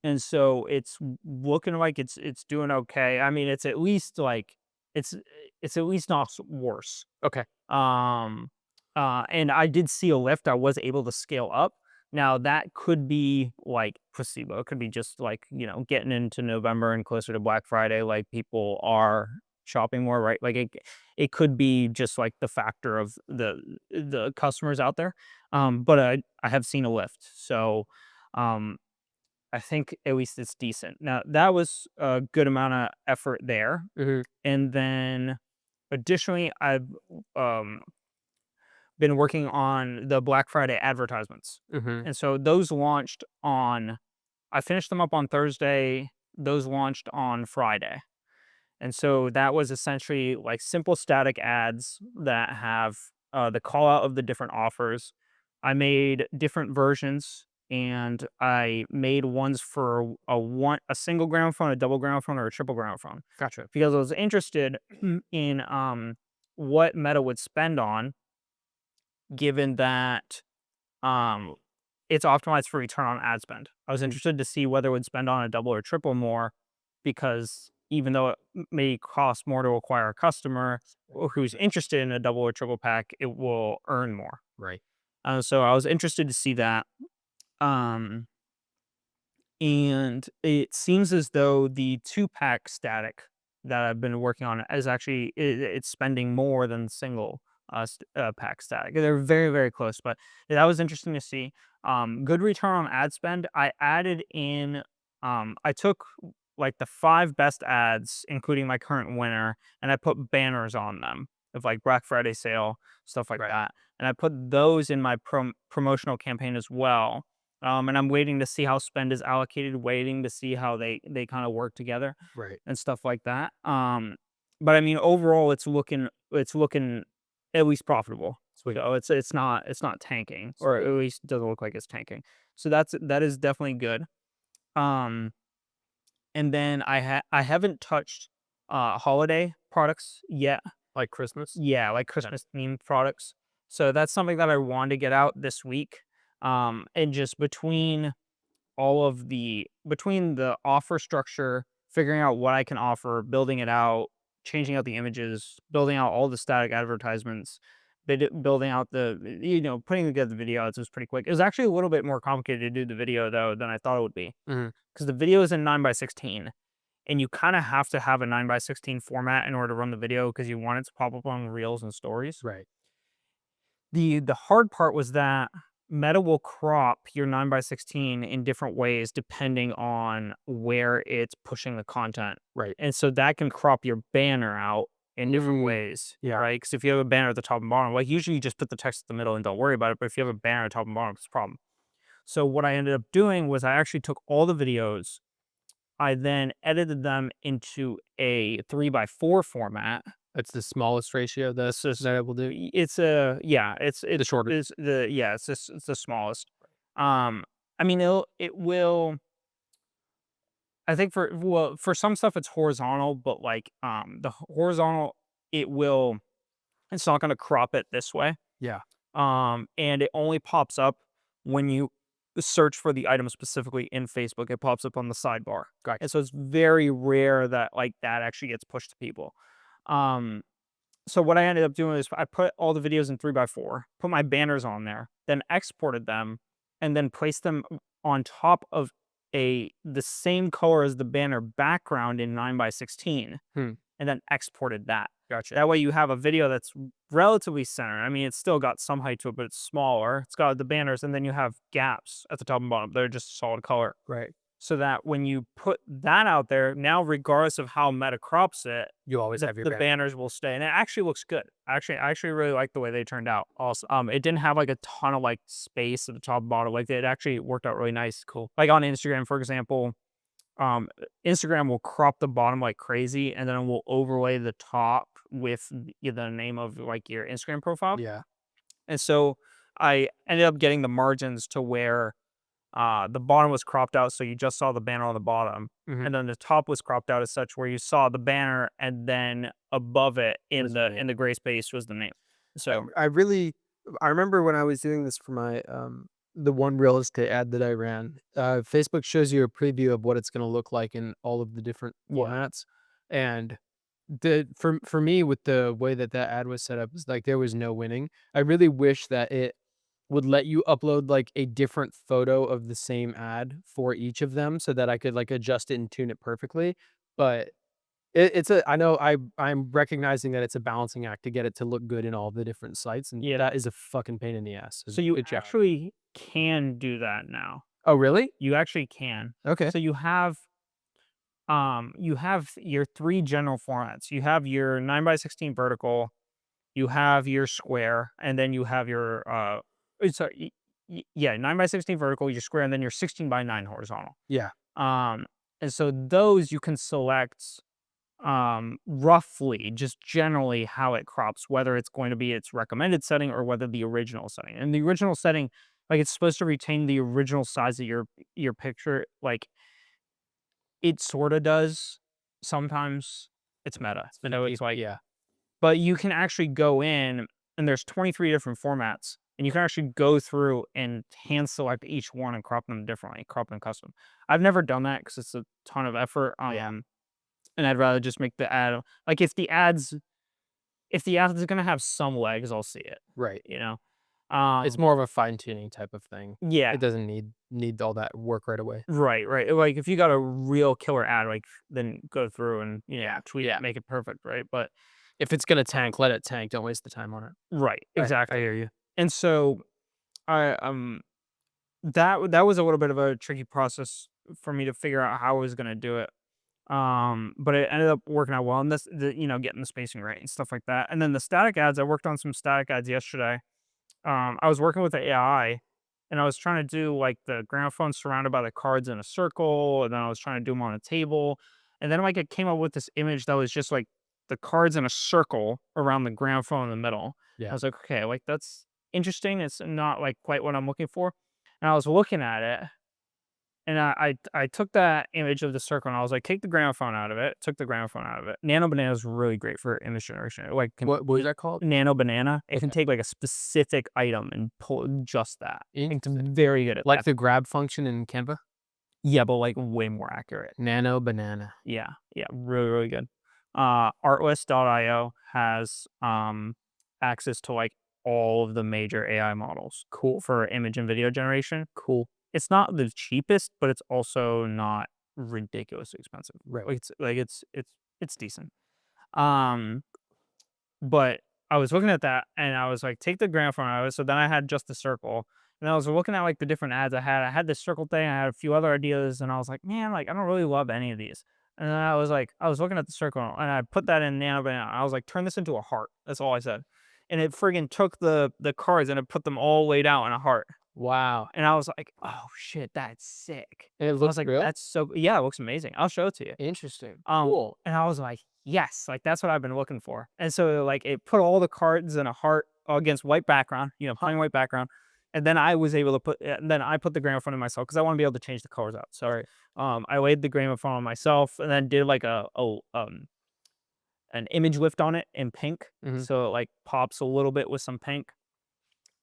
and so it's looking like it's doing okay. I mean, it's it's at least not worse. Okay. Um, and I did see a lift. I was able to scale up. Now that could be like placebo. It could be just like, getting into November and closer to Black Friday, like people are shopping more, right? Like it could be just like the factor of the customers out there. But I have seen a lift. So um I think at least it's decent. Now that was a good amount of effort there. Mhm. And then additionally, I've um been working on the Black Friday advertisements. Mhm. And so those launched on I finished them up on Thursday, those launched on Friday. And so that was essentially like simple static ads that have the call out of the different offers. I made different versions and I made ones for a single ground phone, a double ground phone, or a triple ground phone Gotcha. because I was interested in what Meta would spend on given that um, it's optimized for return on ad spend. I was Mm. interested to see whether it would spend on a double or triple more because even though it may cost more to acquire a customer who's interested in a double or triple pack, it will earn more. Right. So I was interested to see that. Um, and it seems as though the two-pack static that I've been working on is actually it's spending more than single pack static. They're very, very close, but that was interesting to see. Good return on ad spend. I took like the 5 best ads, including my current winner, and I put banners on them of like Black Friday sale, stuff like Right. that. And I put those in my promotional campaign as well. And I'm waiting to see how spend is allocated, waiting to see how they kind of work together Right. and stuff like that. But I mean, overall, it's looking at least profitable. Sweet. So it's not tanking, or at Sweet. least doesn't look like it's tanking. So that is definitely good. Um, and then I haven't touched holiday products yet. Like Christmas? Yeah, like Yeah. Christmas themed products. So that's something that I want to get out this week. And just between the offer structure, figuring out what I can offer, building it out, changing out the images, building out all the static advertisements, building out putting together the video. It was pretty quick. It was actually a little bit more complicated to do the video though than I thought it would be Mhm. because the video is in 9:16, and you kind of have to have a 9:16 format in order to run the video because you want it to pop up on reels and stories. Right. The hard part was that Meta will crop your 9:16 in different ways depending on where it's pushing the content. Right. And so that can crop your banner out in different Mm. ways, Yeah. right? Because if you have a banner at the top and bottom, like usually you just put the text at the middle and don't worry about it. But if you have a banner at the top and bottom, it's a problem. So what I ended up doing was I actually took all the videos, I then edited them into a 3:4 format. That's the smallest ratio that It's just that it will do? it's a yeah, The shorter. it's the smallest. Um, I mean, it will. I think for some stuff it's horizontal, but like the horizontal, it will. It's not going to crop it this way. Yeah. And it only pops up when you search for the item specifically in Facebook. It pops up on the sidebar, Gotcha. and so it's very rare that like that actually gets pushed to people. Um, so what I ended up doing is I put all the videos in 3x4, put my banners on there, then exported them, and then placed them on top of the same color as the banner background in 9x16, Hmm. and then exported that. Gotcha. That way you have a video that's relatively centered. I mean, it's still got some height to it, but it's smaller. It's got the banners, and then you have gaps at the top and bottom. They're just solid color. Right. So that when you put that out there, now regardless of how Meta crops it, You always have your the banner. banners will stay, and it actually looks good. I actually really like the way they turned out. Also, it didn't have like a ton of like space at the top and bottom. Like it actually worked out really nice. Cool. Like on Instagram, for example, Instagram will crop the bottom like crazy, and then it will overlay the top with the name of like your Instagram profile. Yeah. And so I ended up getting the margins to where the bottom was cropped out, so you just saw the banner on the bottom, Mhm. and then the top was cropped out as such where you saw the banner, and then above it Was the name. in the gray space was the name. So I remember when I was doing this for my the one real estate ad that I ran. Facebook shows you a preview of what it's going to look like in all of the different yeah, formats, and for me with the way that that ad was set up, is like there was no winning. I really wish that it would let you upload like a different photo of the same ad for each of them so that I could like adjust it and tune it perfectly. But it's a I know I'm recognizing that it's a balancing act to get it to look good in all the different sites, and yeah. that is a fucking pain in the ass, so So you good job. actually can do that now. Oh, really? You actually can. Okay. So you have your three general formats. You have your 9x16 vertical, you have your square, and then you have your sorry, yeah, 9x16 vertical, your square, and then your 16x9 horizontal. Yeah. Um, and so those you can select roughly just generally how it crops, whether it's going to be its recommended setting or whether the original setting. And the original setting, like it's supposed to retain the original size of your picture. Like it sort of does. Sometimes it's meta. It's meant to So be, it's like, yeah. but you can actually go in and there's 23 different formats, and you can actually go through and hand select each one and crop them differently, crop them custom. I've never done that because it's a ton of effort. Yeah. And I'd rather just make the ad like if the ad is gonna have some legs, I'll see it, Right. you know? It's Um, more of a fine-tuning type of thing. yeah, It doesn't need all that work right away. right, right. Like if you got a real killer ad, like then go through and Yeah. tweak Yeah. it, make it perfect, right? But If it's gonna tank, let it tank, don't waste the time on it. right, I exactly. hear you. And so I that was a little bit of a tricky process for me to figure out how I was gonna do it. But it ended up working out well, and getting the spacing right and stuff like that. And then the static ads, I worked on some static ads yesterday. I was working with the AI, and I was trying to do like the gramophone surrounded by the cards in a circle, and then I was trying to do them on a table, and then like it came up with this image that was just like the cards in a circle around the gramophone in the middle. I Yeah. was like, okay, like that's interesting. It's not like quite what I'm looking for. And I was looking at it, and I took that image of the circle and I was like, take the gramophone out of it. Took the gramophone out of it. Nano Banana is really great for image generation. It, like can What is that called? Nano Banana. It can Okay. take like a specific item and pull just that. It's Interesting. very good at Like that. the grab function in Canva? Yeah, but like way more accurate. Nano banana. Yeah, yeah, really, really good. Artlist.io has access to like all of the major AI models Cool. for image and video generation. Cool. It's not the cheapest, but it's also not ridiculously expensive. Right. It's decent. Um, but I was looking at that and I was like, take the gramophone out of it. So then I had just the circle. And I was looking at like the different ads I had. I had this circle thing, I had a few other ideas, and I was like, man, like I don't really love any of these. And then I was like, I was looking at the circle and I put that in Nano Banana. I was like, turn this into a heart. That's all I said. And it friggin' took the cards and it put them all laid out in a heart. Wow. And I was like, "Oh shit, that's sick." And it I was looks like, real? "That's so yeah, it looks amazing. I'll show it to you." Interesting. Cool. And I was like, "Yes, like that's what I've been looking for." And so like it put all the cards in a heart against white background, plain white background. And then I was able to and then I put the gramophone in myself because I want to be able to change the colors out. So Right. I laid the gramophone on myself and then did like an image lift on it in pink. Mhm. So it like pops a little bit with some pink.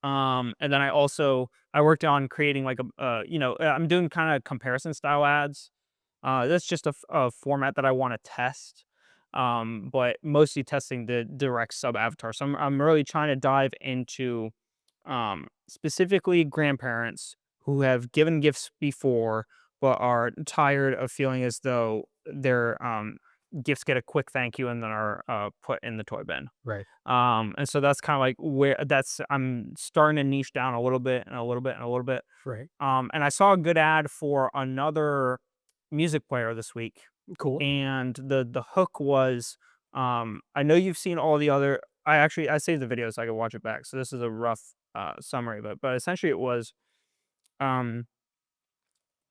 And then I worked on creating like I'm doing kind of comparison style ads. That's just a format that I want to test. but mostly testing the direct sub avatar. So I'm really trying to dive into specifically grandparents who have given gifts before but are tired of feeling as though their gifts get a quick thank you and then are put in the toy bin. Right. And so that's kind of like where that's I'm starting to niche down a little bit and a little bit and a little bit. Right. And I saw a good ad for another music player this week, Cool. and the hook was, I know you've seen all the other. I saved the video so I could watch it back. So this is a rough summary, but essentially it was, um,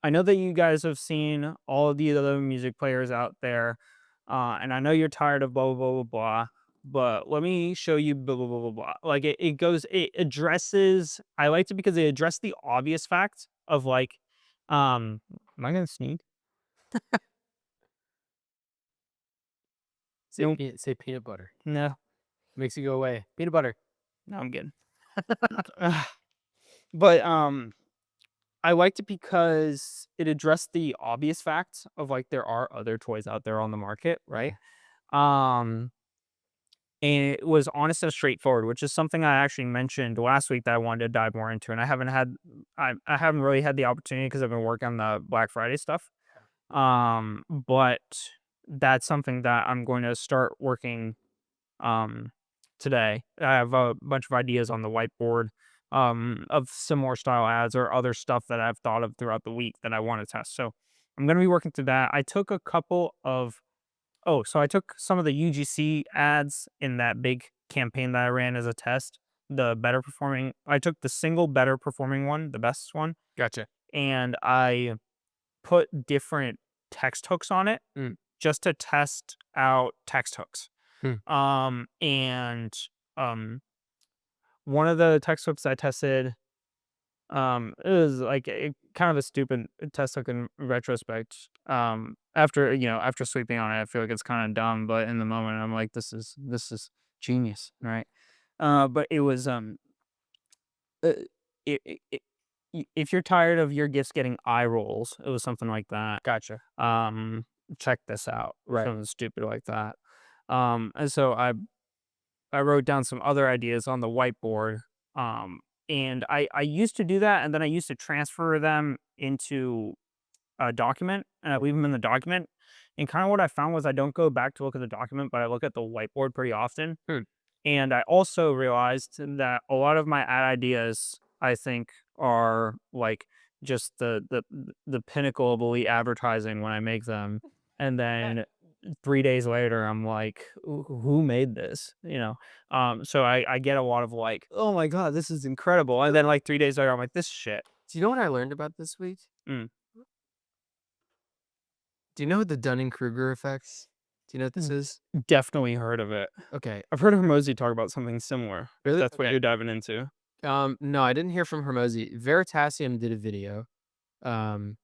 I know that you guys have seen all of the other music players out there, and I know you're tired of blah blah blah blah blah. But let me show you blah blah blah blah blah. Like it addresses. I liked it because they address the obvious fact of like, am I gonna sneeze? Nope. Say peanut butter. No, Makes you go away. Peanut butter. no, I'm good. But I liked it because it addressed the obvious fact of like there are other toys out there on the market, right? Um, and it was honest and straightforward, which is something I actually mentioned last week that I wanted to dive more into, and I haven't really had the opportunity because I've been working on the Black Friday stuff. But that's something that I'm going to start working um today. I have a bunch of ideas on the whiteboard of similar style ads or other stuff that I've thought of throughout the week that I want to test. So I'm going to be working through that. I took some of the UGC ads in that big campaign that I ran as a test. I took the single better performing one, the best one, Gotcha. and I put different text hooks on it Mm. just to test out text hooks. Hmm. And one of the text hooks I tested, it was like kind of a stupid test hook in retrospect. After sleeping on it, I feel like it's kind of dumb, but in the moment, I'm like, this is genius, right? But it was uh, if you're tired of your gifts getting eye rolls, it was something like that. Gotcha. Check this out, Right. something stupid like that. And so I wrote down some other ideas on the whiteboard. And I used to do that, and then I used to transfer them into a document, and I leave them in the document. And kind of what I found was I don't go back to look at the document, but I look at the whiteboard pretty often. Hmm. And I also realized that a lot of my ad ideas, I think, are like just the pinnacle of elite advertising when I make them. And then 3 days later, I'm like, Who made this?" So I get a lot of like, "Oh my god, this is incredible," and then like 3 days later, I'm like, "This shit." Do you know what I learned about this week? Mm. Do you know the Dunning-Kruger effects? Do you know what this Mm. is? Definitely heard of it. Okay. I've heard Hermosi talk about something similar. Really? That's what Okay. you're diving into. No, I didn't hear from Hermosi. Veritasium did a video. Um,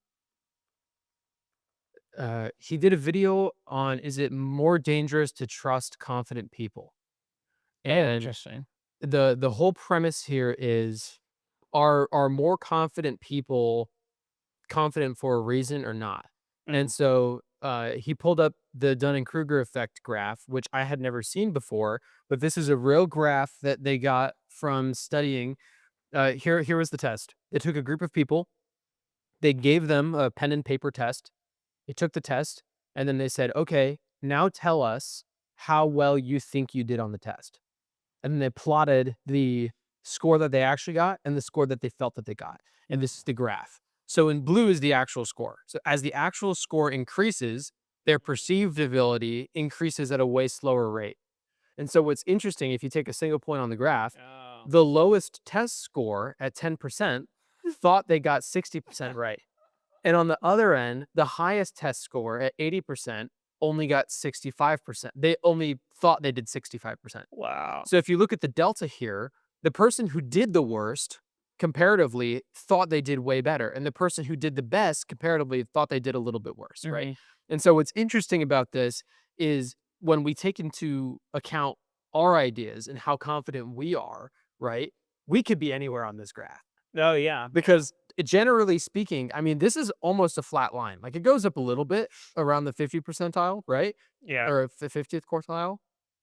he did a video on, is it more dangerous to trust confident people? And Interesting. the whole premise here is, are more confident people confident for a reason or not? And Mm. so he pulled up the Dunning-Kruger effect graph, which I had never seen before, but this is a real graph that they got from studying. Here was the test. They took a group of people, they gave them a pen and paper test. They took the test, and then they said, okay, now tell us how well you think you did on the test. And then they plotted the score that they actually got and the score that they felt that they got. And this is the graph. So in blue is the actual score. So as the actual score increases, their perceived ability increases at a way slower rate. And so what's interesting, if you take a single point on the graph, Oh. the lowest test score at 10% thought they got 60% right. And on the other end, the highest test score at 80% only got 65%. They only thought they did 65%. Wow. So if you look at the delta here, the person who did the worst comparatively thought they did way better. And the person who did the best comparatively thought they did a little bit worse, right? Mhm. And so what's interesting about this is when we take into account our ideas and how confident we are, right? We could be anywhere on this graph Oh, yeah. because generally speaking, I mean, this is almost a flat line. Like, it goes up a little bit around the 50 percentile, right? Yeah. Or the 50th quartile,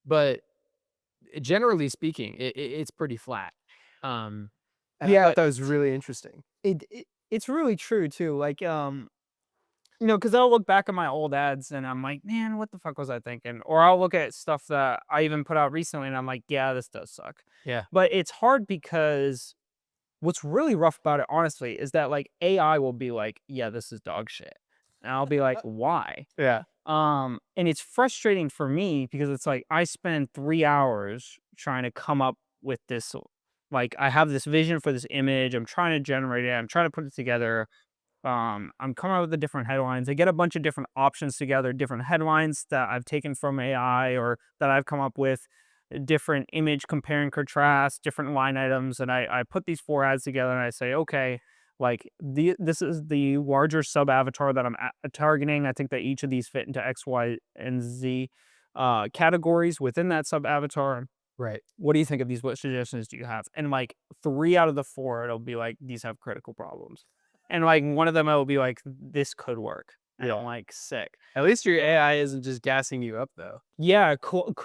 but generally speaking, it's pretty flat. And I Yeah, thought that was really interesting. it's really true too. Like, because I'll look back at my old ads and I'm like, man, what the fuck was I thinking? Or I'll look at stuff that I even put out recently and I'm like, yeah, this does suck. Yeah. But it's hard because what's really rough about it, honestly, is that like AI will be like, yeah, this is dog shit. And I'll be like, why? Yeah. And it's frustrating for me because it's like I spend 3 hours trying to come up with this. Like, I have this vision for this image. I'm trying to generate it. I'm trying to put it together. I'm coming up with the different headlines. I get a bunch of different options together, different headlines that I've taken from AI or that I've come up with, different image compare and contrast, different line items, and I put these 4 ads together and I say, okay, like this is the larger sub avatar that I'm targeting. I think that each of these fit into X, Y, and Z categories within that sub avatar. Right. What do you think of these? What suggestions do you have? And like 3 out of the 4, it'll be like these have critical problems. And like one of them, it'll be like this could work. And I'm Yeah. like sick. At least your AI isn't just gassing you up, though. Yeah,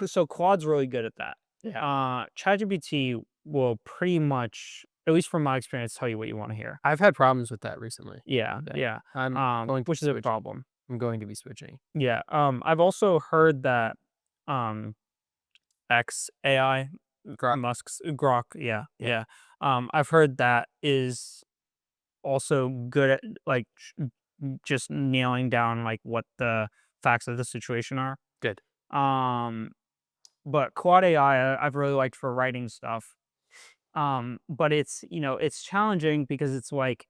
so Claude's really good at that. Yeah. ChatGPT will pretty much, at least from my experience, tell you what you want to hear. I've had problems with that recently. Yeah, That yeah. I'm going to Which is a switch. problem. I'm going to be switching. Yeah. I've also heard that um X AI, Grok. Musk's Grok, yeah, Yeah. yeah. I've heard that is also good at like just nailing down like what the facts of the situation are. Good. Um, but Quad AI, I've really liked for writing stuff. But it's challenging because it's like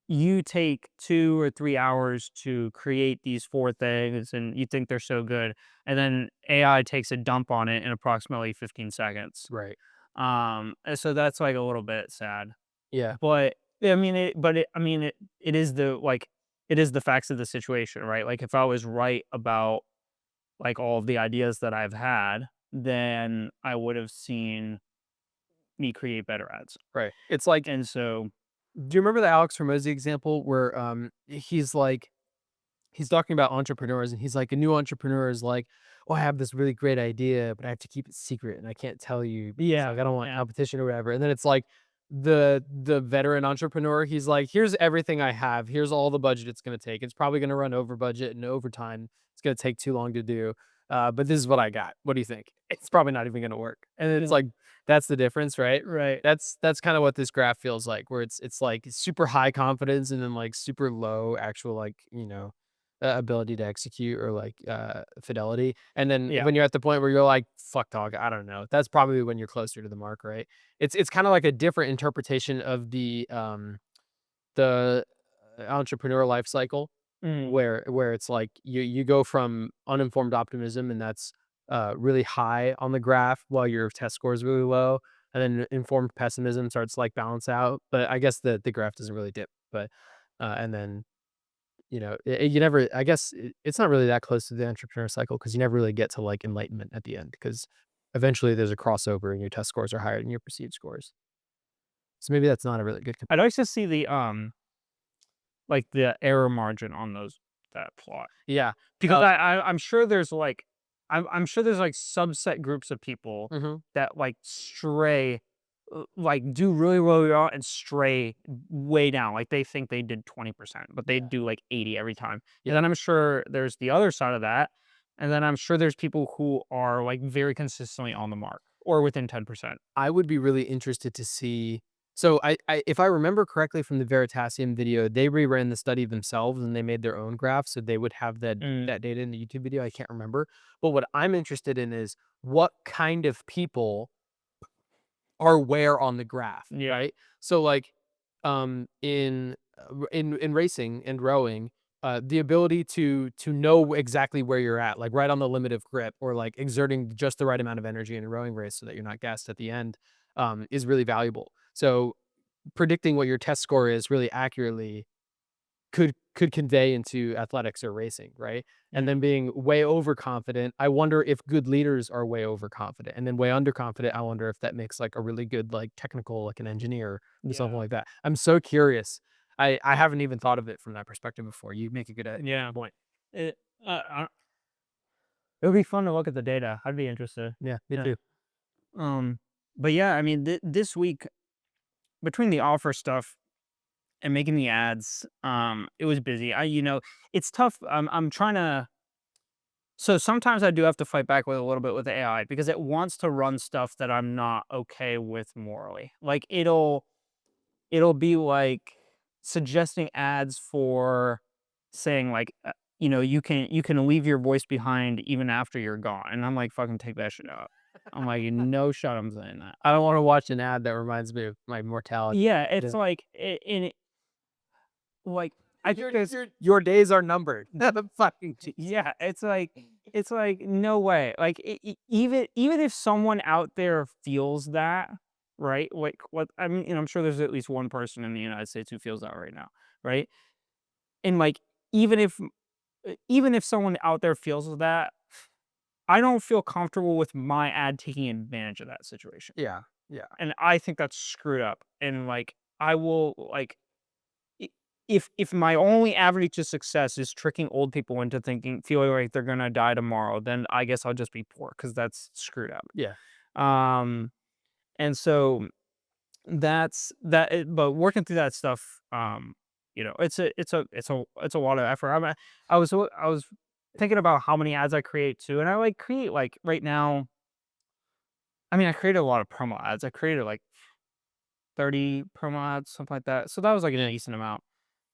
you take 2 or 3 hours to create these 4 things and you think they're so good. And then AI takes a dump on it in approximately 15 seconds. Right. And so that's like a little bit sad. Yeah. But yeah, it is it is the facts of the situation, right? Like if I was right about like all of the ideas that I've had, then I would have seen me create better ads. Right. It's like, And so, do you remember the Alex Hormozy example where he's talking about entrepreneurs and he's like, a new entrepreneur is like, oh, I have this really great idea, but I have to keep it secret and I can't tell you because yeah, like I don't want yeah, competition or whatever. And then it's like the veteran entrepreneur, he's like, here's everything I have. Here's all the budget it's gonna take. It's probably gonna run over budget and overtime. It's gonna take too long to do. But this is what I got. What do you think? It's probably not even gonna work. And it's yeah, like that's the difference, right? right. That's kind of what this graph feels like, where it's like super high confidence and then like super low actual like ability to execute or like fidelity. And then Yeah. when you're at the point where you're like, fuck dog, I don't know. That's probably when you're closer to the mark, right? It's kind of like a different interpretation of the entrepreneur life cycle Mm, where it's like you go from uninformed optimism and that's really high on the graph while your test score is really low, and then informed pessimism starts to like balance out. But I guess the graph doesn't really dip. But and then you never, I guess it's not really that close to the entrepreneur cycle because you never really get to like enlightenment at the end because eventually there's a crossover and your test scores are higher than your perceived scores. So maybe that's not a really good I'd like to see the like the error margin on those that plot yeah. because I'm sure there's like I'm sure there's like subset groups of people Mhm. that like stray like do really really well and stray way down like they think they did 20% but they Yeah. do like 80 every time. Yeah. And then I'm sure there's the other side of that, and then I'm sure there's people who are like very consistently on the mark or within 10%. I would be really interested to see. So I if I remember correctly from the Veritasium video, they reran the study themselves and they made their own graph, so they would have Mm, that data in the YouTube video. I can't remember. But what I'm interested in is what kind of people are where on the graph, yeah. right? So like in racing and rowing, the ability to know exactly where you're at, like right on the limit of grip, or like exerting just the right amount of energy in a rowing race so that you're not gassed at the end, is really valuable. So predicting what your test score is really accurately could convey into athletics or racing, right? And Mm. then being way overconfident, I wonder if good leaders are way overconfident, and then way underconfident, I wonder if that makes like a really good like technical, like an engineer or something Yeah. like that. I'm so curious. I haven't even thought of it from that perspective before. You make a good Yeah. point. It, it would be fun to look at the data. I'd be interested. Yeah, me Yeah. too. Um, but yeah, I mean, this week between the offer stuff and making the ads, it was busy. It's tough. I'm trying to. So sometimes I do have to fight back with a little bit with AI because it wants to run stuff that I'm not okay with morally. Like it'll be like suggesting ads for saying like you can leave your voice behind even after you're gone, and I'm like fucking take that shit out. I'm like no shot I'm saying that. I don't want to watch an ad that reminds me of my mortality. Yeah, it's Yeah. like like I think there's Your days are numbered. Fucking jeez. yeah, it's like no way. Like even if someone out there feels that, right? Like what I mean, I'm sure there's at least one person in the United States who feels that right now, right? And like even if even if someone out there feels that, I don't feel comfortable with my ad taking advantage of that situation. Yeah. Yeah. And I think that's screwed up. And like I will like I if my only avenue to success is tricking old people into feeling like they're gonna die tomorrow, then I guess I'll just be poor because that's screwed up. Yeah. Um, and so but working through that stuff, it's a lot of effort. I was thinking about how many ads I create too, and I like create like right now. I mean, I created a lot of promo ads. I created like 30 promo ads, something like that. So that was like a decent amount.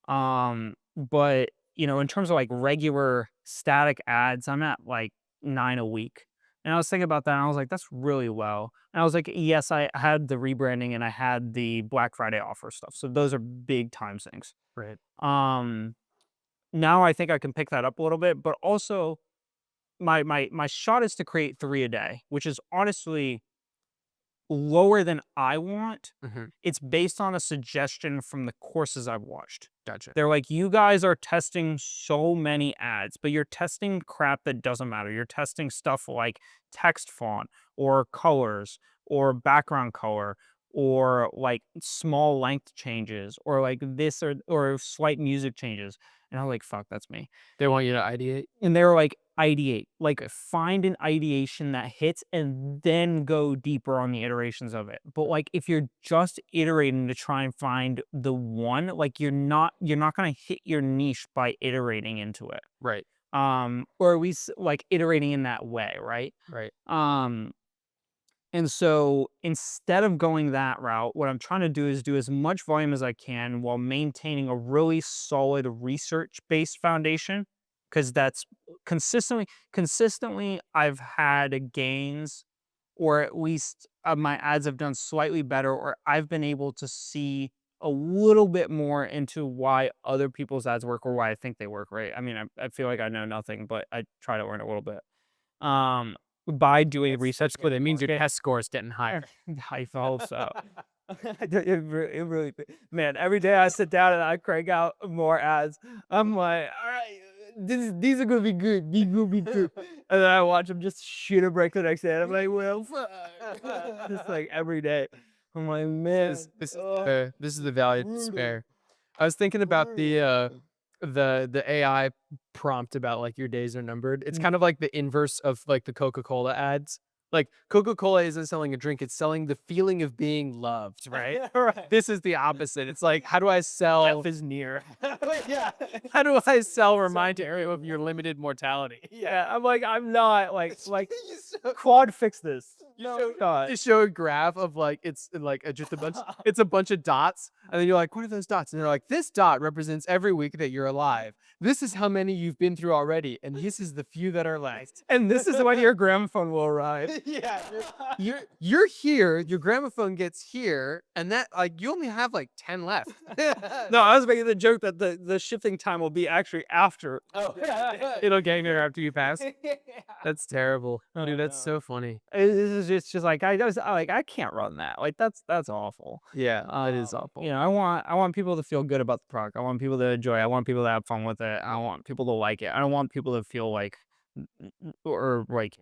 But in terms of like regular static ads, I'm at like 9 a week. And I was thinking about that and I was like, that's really low. And I was like, yes, I had the rebranding and I had the Black Friday offer stuff. So those are big time things. Right. Um, Now I think I can pick that up a little bit, but also my shot is to create 3 a day, which is honestly lower than I want. Mm-hmm. It's based on a suggestion from the courses I've watched. Gotcha. They're like, you guys are testing so many ads, but you're testing crap that doesn't matter. You're testing stuff like text font or colors or background color or like small length changes or like this or slight music changes. And I'm like, fuck, that's me. They want you to ideate. And they were like, ideate, like find an ideation that hits and then go deeper on the iterations of it. But like if you're just iterating to try and find the one, like you're not going to hit your niche by iterating into it. Right. Or at least like iterating in that way, right? Right. And so instead of going that route, what I'm trying to do is do as much volume as I can while maintaining a really solid research-based foundation. Because that's consistently I've had gains, or at least my ads have done slightly better, or I've been able to see a little bit more into why other people's ads work or why I think they work, right? I mean, I feel like I know nothing, but I try to learn a little bit. By doing research, But it means your market. test score is getting higher. I hope so. It really, man, every day I sit down and I crank out more ads. I'm like, all right, these are gonna be good. These will be good. And then I watch them just shoot a break the next day. And I'm like, well, fuck. Just like every day. I'm like, man, This is the valley of despair. I was thinking about the AI prompt about like your days are numbered. It's kind of like the inverse of like the Coca-Cola ads. Like Coca-Cola isn't selling a drink, it's selling the feeling of being loved, right? right. This is the opposite. It's like, how do I sell Death is near. yeah. How do I sell remind you of your limited mortality? Yeah, I'm like, I'm not like quad fix this. No, God. They show a graph of like it's like just a bunch it's a bunch of dots and then you're like, what are those dots? And they're like, this dot represents every week that you're alive. This is how many you've been through already and this is the few that are left. And this is when your gramophone will arrive. Yeah. You're here, your gramophone gets here and that like you only have like 10 left. No, I was making the joke that the shifting time will be actually after. It'll get here after you pass. That's terrible. Oh, Dude, that's no. so funny. This is because it's just like I can't run that. Like that's awful. Yeah, that is You awful. know, I want people to feel good about the product. I want people to enjoy it. I want people to have fun with it. I want people to like it. I don't want people to feel like or like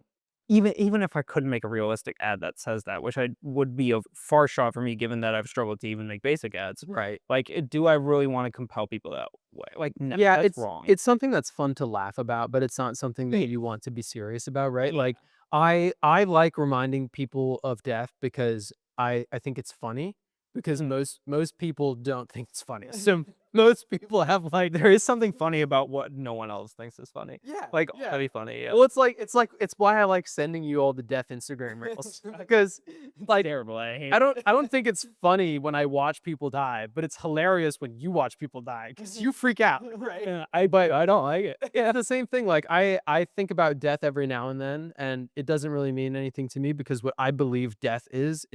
even if I couldn't make a realistic ad that says that, which I would be a far shot for me given that I've struggled to even make basic ads. Right. Like, do I really want to compel people that way? Like, no, Yeah, that's it's wrong. it's something that's fun to laugh about, but it's not something that you want to be serious about, right? Like I like reminding people of death because I think it's funny because Mm. most people don't think it's funny. So most people have like There is something funny about what no one else thinks is funny. yeah, Like, yeah. that'd be funny. Yeah. Well, it's why I like sending you all the death Instagram reels because like Terrible. I hate I don't think it's funny when I watch people die, but it's hilarious when you watch people die because you freak out, right? Yeah, but I don't like it. Yeah, the same thing. Like I think about death every now and then, and it doesn't really mean anything to me because what I believe death is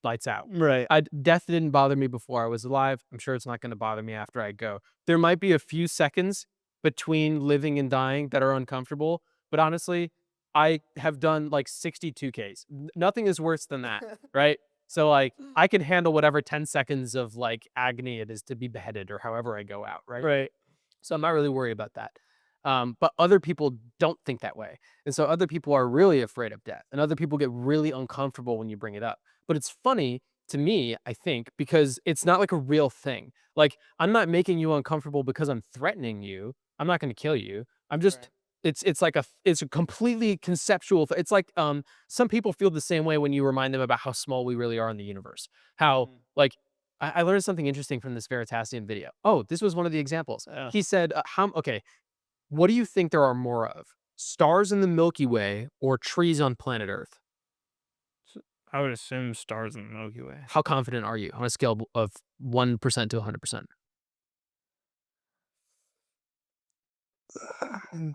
lights out. Right. Death didn't bother me before I was alive. I'm sure it's not going to bother me after I go. There might be a few seconds between living and dying that are uncomfortable, but honestly, I have done like 62 Ks. Nothing is worse than that, right? So like I can handle whatever 10 seconds of like agony it is to be beheaded or however I go out, right? Right. So I'm not really worried about that. But other people don't think that way. And so other people are really afraid of death. And other people get really uncomfortable when you bring it up. But it's funny to me, I think, because it's not like a real thing. Like, I'm not making you uncomfortable because I'm threatening you. I'm not going to kill you. I'm just Right. it's a completely conceptual it's like some people feel the same way when you remind them about how small we really are in the universe. How Mhm. like I learned something interesting from this Veritasium video. Oh, this was one of the examples. Yeah. He said, "How okay? What do you think there are more of? Stars in the Milky Way or trees on planet Earth? I would assume stars in the Milky Way. How confident are you on a scale of 1% to 100%?" Mm.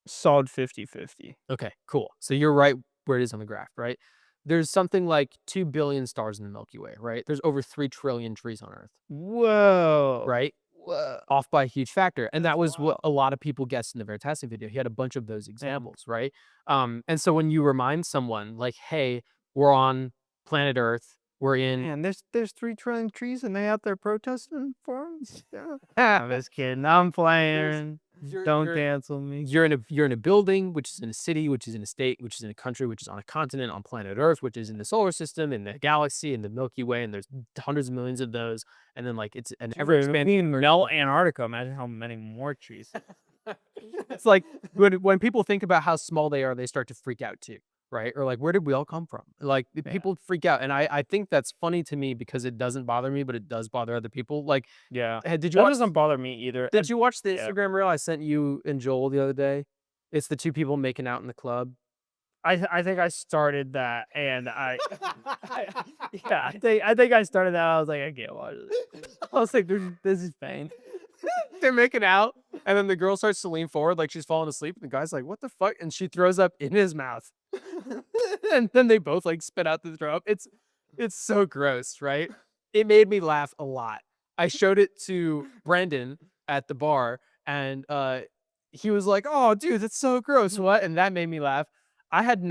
Solid 50-50. Okay, cool. So you're right where it is on the graph, right? There's something like 2 billion stars in the Milky Way, right? There's over 3 trillion trees on Earth, Whoa. right? Whoa. Off by a huge factor. And That's that was what wild. a lot of people guessed in the Veritasium video. He had a bunch of those Mhm. examples, right? And so when you remind someone like, hey, we're on planet Earth, we're in Man, there's 3 trillion trees and they out there protesting for 'em? Yeah. I'm just kidding. I'm there's playing. you're Don't you're cancel me. you're in a building, which is in a city, which is in a state, which is in a country, which is on a continent, on planet Earth, which is in the solar system, in the galaxy, in the Milky Way, and there's hundreds of millions of those. And then like it's an ever Dude, if expanding we melt Antarctica, imagine how many more trees. it's like when people think about how small they are, they start to freak out too, right? Or like, where did we all come from? Like Yeah. people freak out, and I think that's funny to me because it doesn't bother me, but it does bother other people. Like, Yeah. did you That watch? doesn't bother me either. Did you watch the Yeah. Instagram reel I sent you and Joel the other day? It's the two people making out in the club. I think I started that and I think I started that. I was like, I can't watch this. I was like, this is pain. They're making out, and then the girl starts to lean forward like she's falling asleep. And the guy's like, "What the fuck?" And she throws up in his mouth, and then they both like spit out the throw up. It's so gross, right? It made me laugh a lot. I showed it to Brendan at the bar, and he was like, "Oh, dude, that's so gross." What? And that made me laugh. I had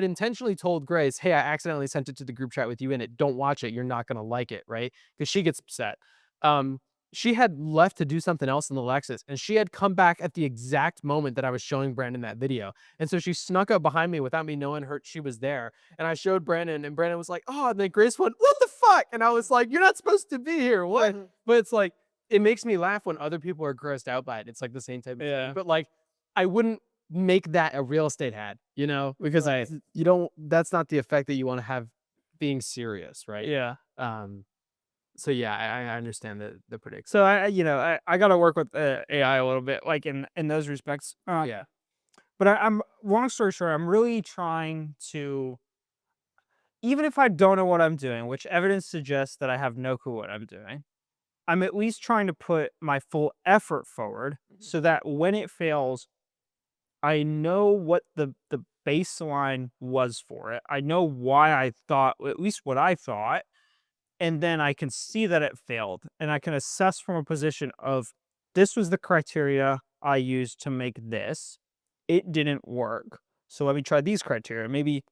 intentionally told Grace, "Hey, I accidentally sent it to the group chat with you in it. Don't watch it. You're not gonna like it, right?" Because she gets upset. Um, she had left to do something else in the Lexus, and she had come back at the exact moment that I was showing Brandon that video. And so she snuck up behind me without me knowing she was there. And I showed Brandon, and Brandon was like, "Oh," and then Grace went, "What the fuck?" And I was like, "You're not supposed to be here. What?" But it's like it makes me laugh when other people are grossed out by it. It's like the same type of thing. Yeah. But like I wouldn't make that a real estate ad, you know? Because Right. you don't that's not the effect that you want to have being serious, right? Yeah. Um so yeah, I understand the prediction. So I got to work with AI a little bit, like in those respects. Yeah. But I'm long story short, I'm really trying to, even if I don't know what I'm doing, which evidence suggests that I have no clue what I'm doing. I'm at least trying to put my full effort forward so that when it fails, I know what the baseline was for it. I know why I thought, at least what I thought, and then I can see that it failed, and I can assess from a position of this was the criteria I used to make this. it didn't work. So let me try these criteria. Maybe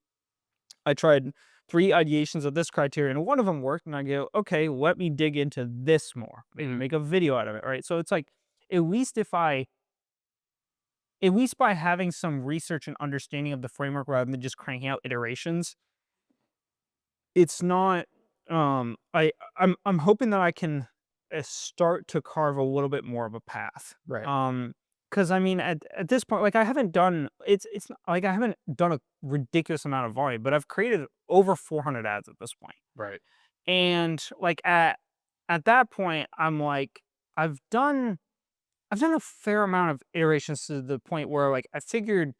I tried 3 ideations of this criteria and one of them worked, and I go, okay, let me dig into this more, maybe Mhm. make a video out of it, right? So it's like, at least if I, at least by having some research and understanding of the framework rather than just cranking out iterations, it's not, I'm hoping that I can start to carve a little bit more of a path. Right. Because I mean, at this point, like I haven't done it's not, like I haven't done a ridiculous amount of volume, but I've created over 400 ads at this point. Right. And like at that point, I'm like, I've done I've done a fair amount of iterations to the point where like I figured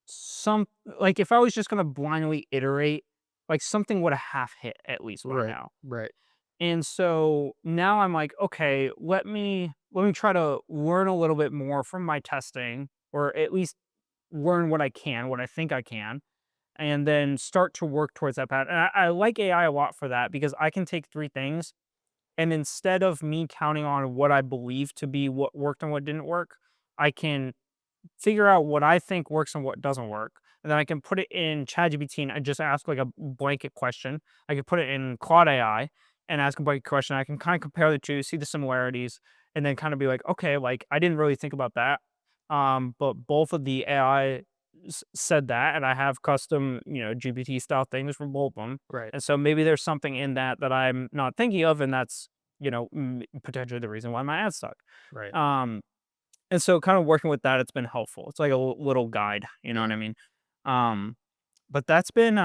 some like if I was just gonna blindly iterate, like something would have half hit at least by Right. now. Right. And so now I'm like, okay, let me try to learn a little bit more from my testing, or at least learn what I can, what I think I can, and then start to work towards that path. And I like AI a lot for that because I can take 3 things, and instead of me counting on what I believe to be what worked and what didn't work, I can figure out what I think works and what doesn't work. And then I can put it in ChatGPT and I just ask like a blanket question. I can put it in Claude AI and ask a blanket question. I can kind of compare the two, see the similarities, and then kind of be like, okay, like I didn't really think about that. But both of the AI said that, and I have custom, GPT style things for both of them. Right. And so maybe there's something in that that I'm not thinking of, and that's, potentially the reason why my ad stuck. Right. Um, and so kind of working with that, it's been helpful. It's like a little guide, you know what Yeah. I mean? Um, but that's been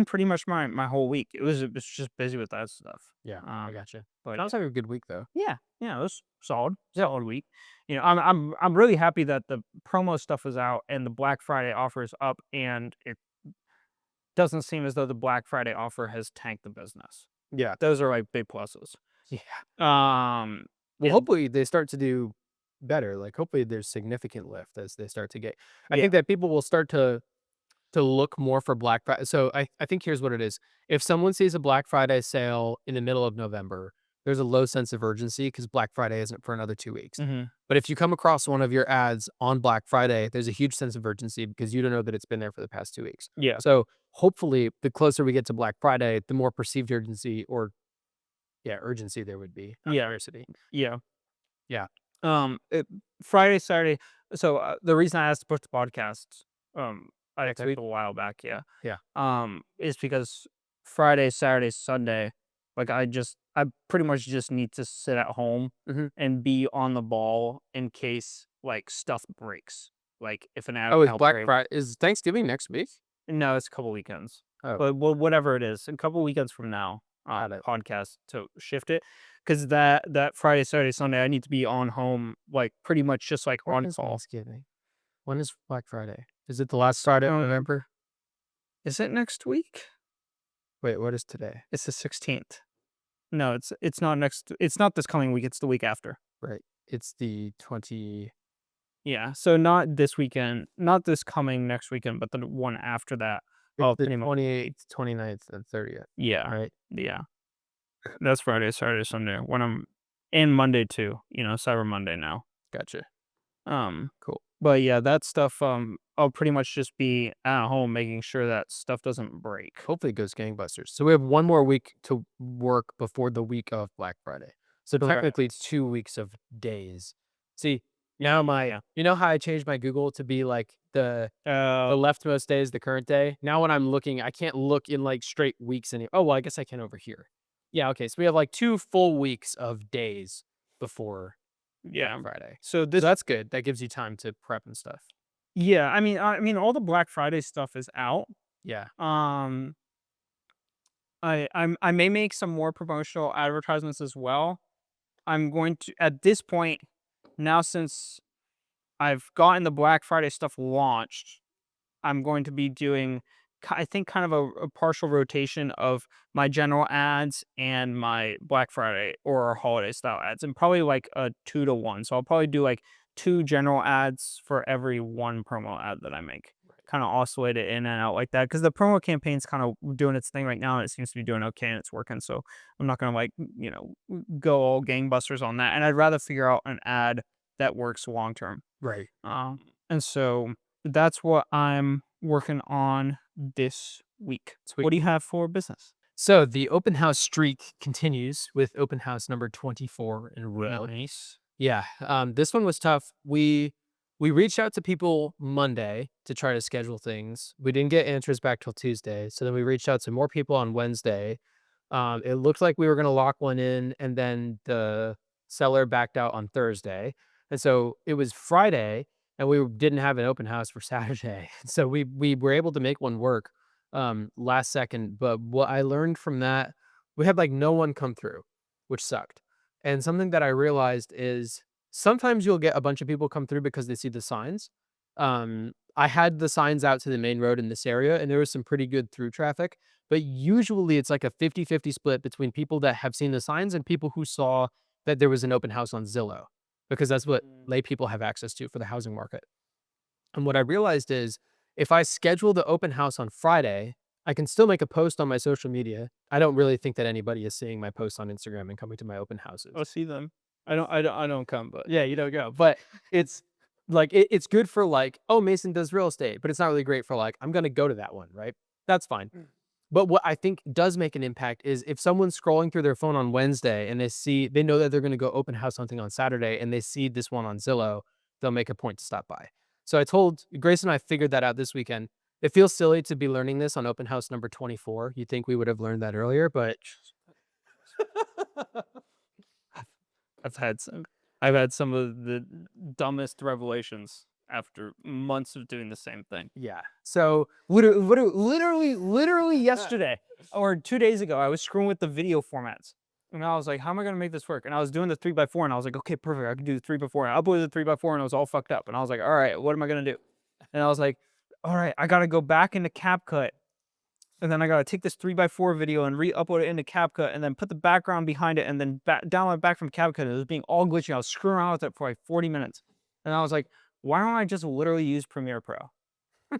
pretty much my whole week. It was just busy with that stuff. Yeah. I Um, gotcha. but Sounds like a good week though. yeah, yeah, it was solid week. I'm really happy that the promo stuff is out and the Black Friday offer is up, and it doesn't seem as though the Black Friday offer has tanked the business. Yeah. Those are like big pluses. Yeah. Um, Well, and hopefully they start to do better. Like hopefully there's significant lift as they start to get. I yeah, think that people will start to look more for Black Friday. So I think here's what it is. If someone sees a Black Friday sale in the middle of November, there's a low sense of urgency because Black Friday isn't for another 2 weeks. hmm But if you come across one of your ads on Black Friday, there's a huge sense of urgency because you don't know that it's been there for the past 2 weeks. yeah, So hopefully, the closer we get to Black Friday, the more perceived urgency or yeah, urgency there would be, not yeah, scarcity. yeah. Yeah. It, Friday, Saturday. So the reason I asked to put the podcast, I Next texted week. a while back, yeah, Yeah. is because Friday, Saturday, Sunday, like I pretty much just need to sit at home Mhm. and be on the ball in case like stuff breaks. Like if an ad Oh, is fell Black break, Friday is Thanksgiving next week? no, it's a couple weekends. Oh, But whatever it is, a couple weekends from now, got it. podcast to shift it, because that Friday, Saturday, Sunday, I need to be on home, like pretty much just like When on is call. Thanksgiving? When is Black Friday? Is it the last Friday of Um, November? is it next week? Wait, what is today? It's the 16th. No, it's not next. It's not this coming week. It's the week after. Right. It's the 20 Yeah, so not this weekend, not this coming next weekend, but the one after that. it's Oh, the pretty much. 28th, 29th, and 30th, Yeah, right? yeah. That's Friday, Saturday, Sunday. When I'm and Monday too. Cyber Monday now. Gotcha. Um, Cool. but yeah, that stuff, I'll pretty much just be at home making sure that stuff doesn't break. Hopefully it goes gangbusters. So we have one more week to work before the week of Black Friday. So Correct. technically it's 2 weeks of days. See, now my Yeah. you know how I changed my Google to be like the Uh, leftmost day is the current day? Now when I'm looking, I can't look in like straight weeks oh, well, I guess I can over here. Yeah, okay. So we have like 2 full weeks of days before Black yeah. Friday. So So this that's good. That gives you time to prep and stuff. yeah, I mean all the Black Friday stuff is out. Yeah. Um, I may make some more promotional advertisements as well. I'm going to at this point now, since I've gotten the Black Friday stuff launched, I'm going to be doing, I think, kind of a partial rotation of my general ads and my Black Friday or holiday style ads, and probably like a 2 to 1. So I'll probably do like 2 general ads for every one promo ad that I make. Kind of oscillate it in and out like that because the promo campaign's kind of doing its thing right now and it seems to be doing okay and it's working. So I'm not gonna like go all gangbusters on that. And I'd rather figure out an ad that works long term. Right. And so that's what I'm working on this week. Sweet. What do you have for business? So the open house streak continues with open house number 24 in a row. Nice. Yeah, this one was tough. We reached out to people Monday to try to schedule things. We didn't get answers back till Tuesday, so then we reached out to more people on Wednesday. It looked like we were gonna lock one in, and then the seller backed out on Thursday, and so it was Friday, and we didn't have an open house for Saturday. So we were able to make one work, last second, but what I learned from that, we had, like, no one come through, which sucked. And something that I realized is sometimes you'll get a bunch of people come through because they see the signs. I had the signs out to the main road in this area, and there was some pretty good through traffic, but usually it's like a 50-50 split between people that have seen the signs and people who saw that there was an open house on Zillow, because that's what lay people have access to for the housing market. And what I realized is if I schedule the open house on Friday, I can still make a post on my social media. I don't really think that anybody is seeing my posts on Instagram and coming to my open houses. I'll see them. I don't come, but Yeah, you don't go. But it's like it's good for like, oh, Mason does real estate, but it's not really great for like, I'm gonna go to that one, right? That's fine. But what I think does make an impact is if someone's scrolling through their phone on Wednesday and they know that they're gonna go open house hunting on Saturday and they see this one on Zillow, they'll make a point to stop by. So I told Grace and I figured that out this weekend. It feels silly to be learning this on open house number 24. You'd think we would have learned that earlier, but I've had some. I've had some of the dumbest revelations after months of doing the same thing. yeah. So literally Yesterday or 2 days ago, I was screwing with the video formats. And I was like, how am I going to make this work? And I was doing the 3x4 and I was like, okay, perfect. I can do the 3x4. And I uploaded the 3x4 and it was all fucked up. And I was like, all right, what am I going to do? And I was like, all right, I got to go back into CapCut. And then I got to take this 3x4 video and re-upload it into CapCut and then put the background behind it and then download it back from CapCut. It was being all glitchy. I was screwing around with it for like 40 minutes. And I was like, why don't I just literally use Premiere Pro?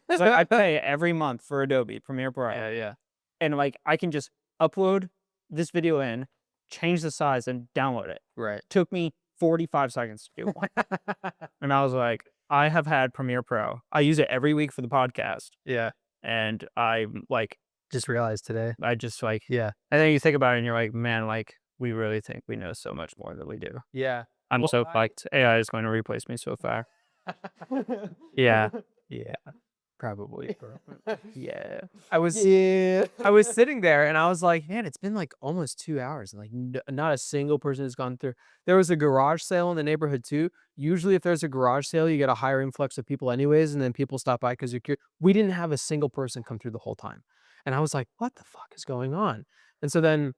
Like, I pay every month for Adobe Premiere Pro. yeah. And like I can just upload this video in, change the size, and download it. Right. Took me 45 seconds to do one. And I was like, I have had Premiere Pro. I use it every week for the podcast. Yeah. And I'm like, Just realized today. I just like, Yeah. and then you think about it and you're like, man, like we really think we know so much more than we do. Yeah. I'm Well, so psyched. AI is going to replace me so far. Yeah. Yeah. Probably. Yeah. I was sitting there and I was like, man, it's been like almost 2 hours. And like not a single person has gone through. There was a garage sale in the neighborhood too. Usually if there's a garage sale, you get a higher influx of people anyways. And then people stop by because you're curious. We didn't have a single person come through the whole time. And I was like, what the fuck is going on? And so then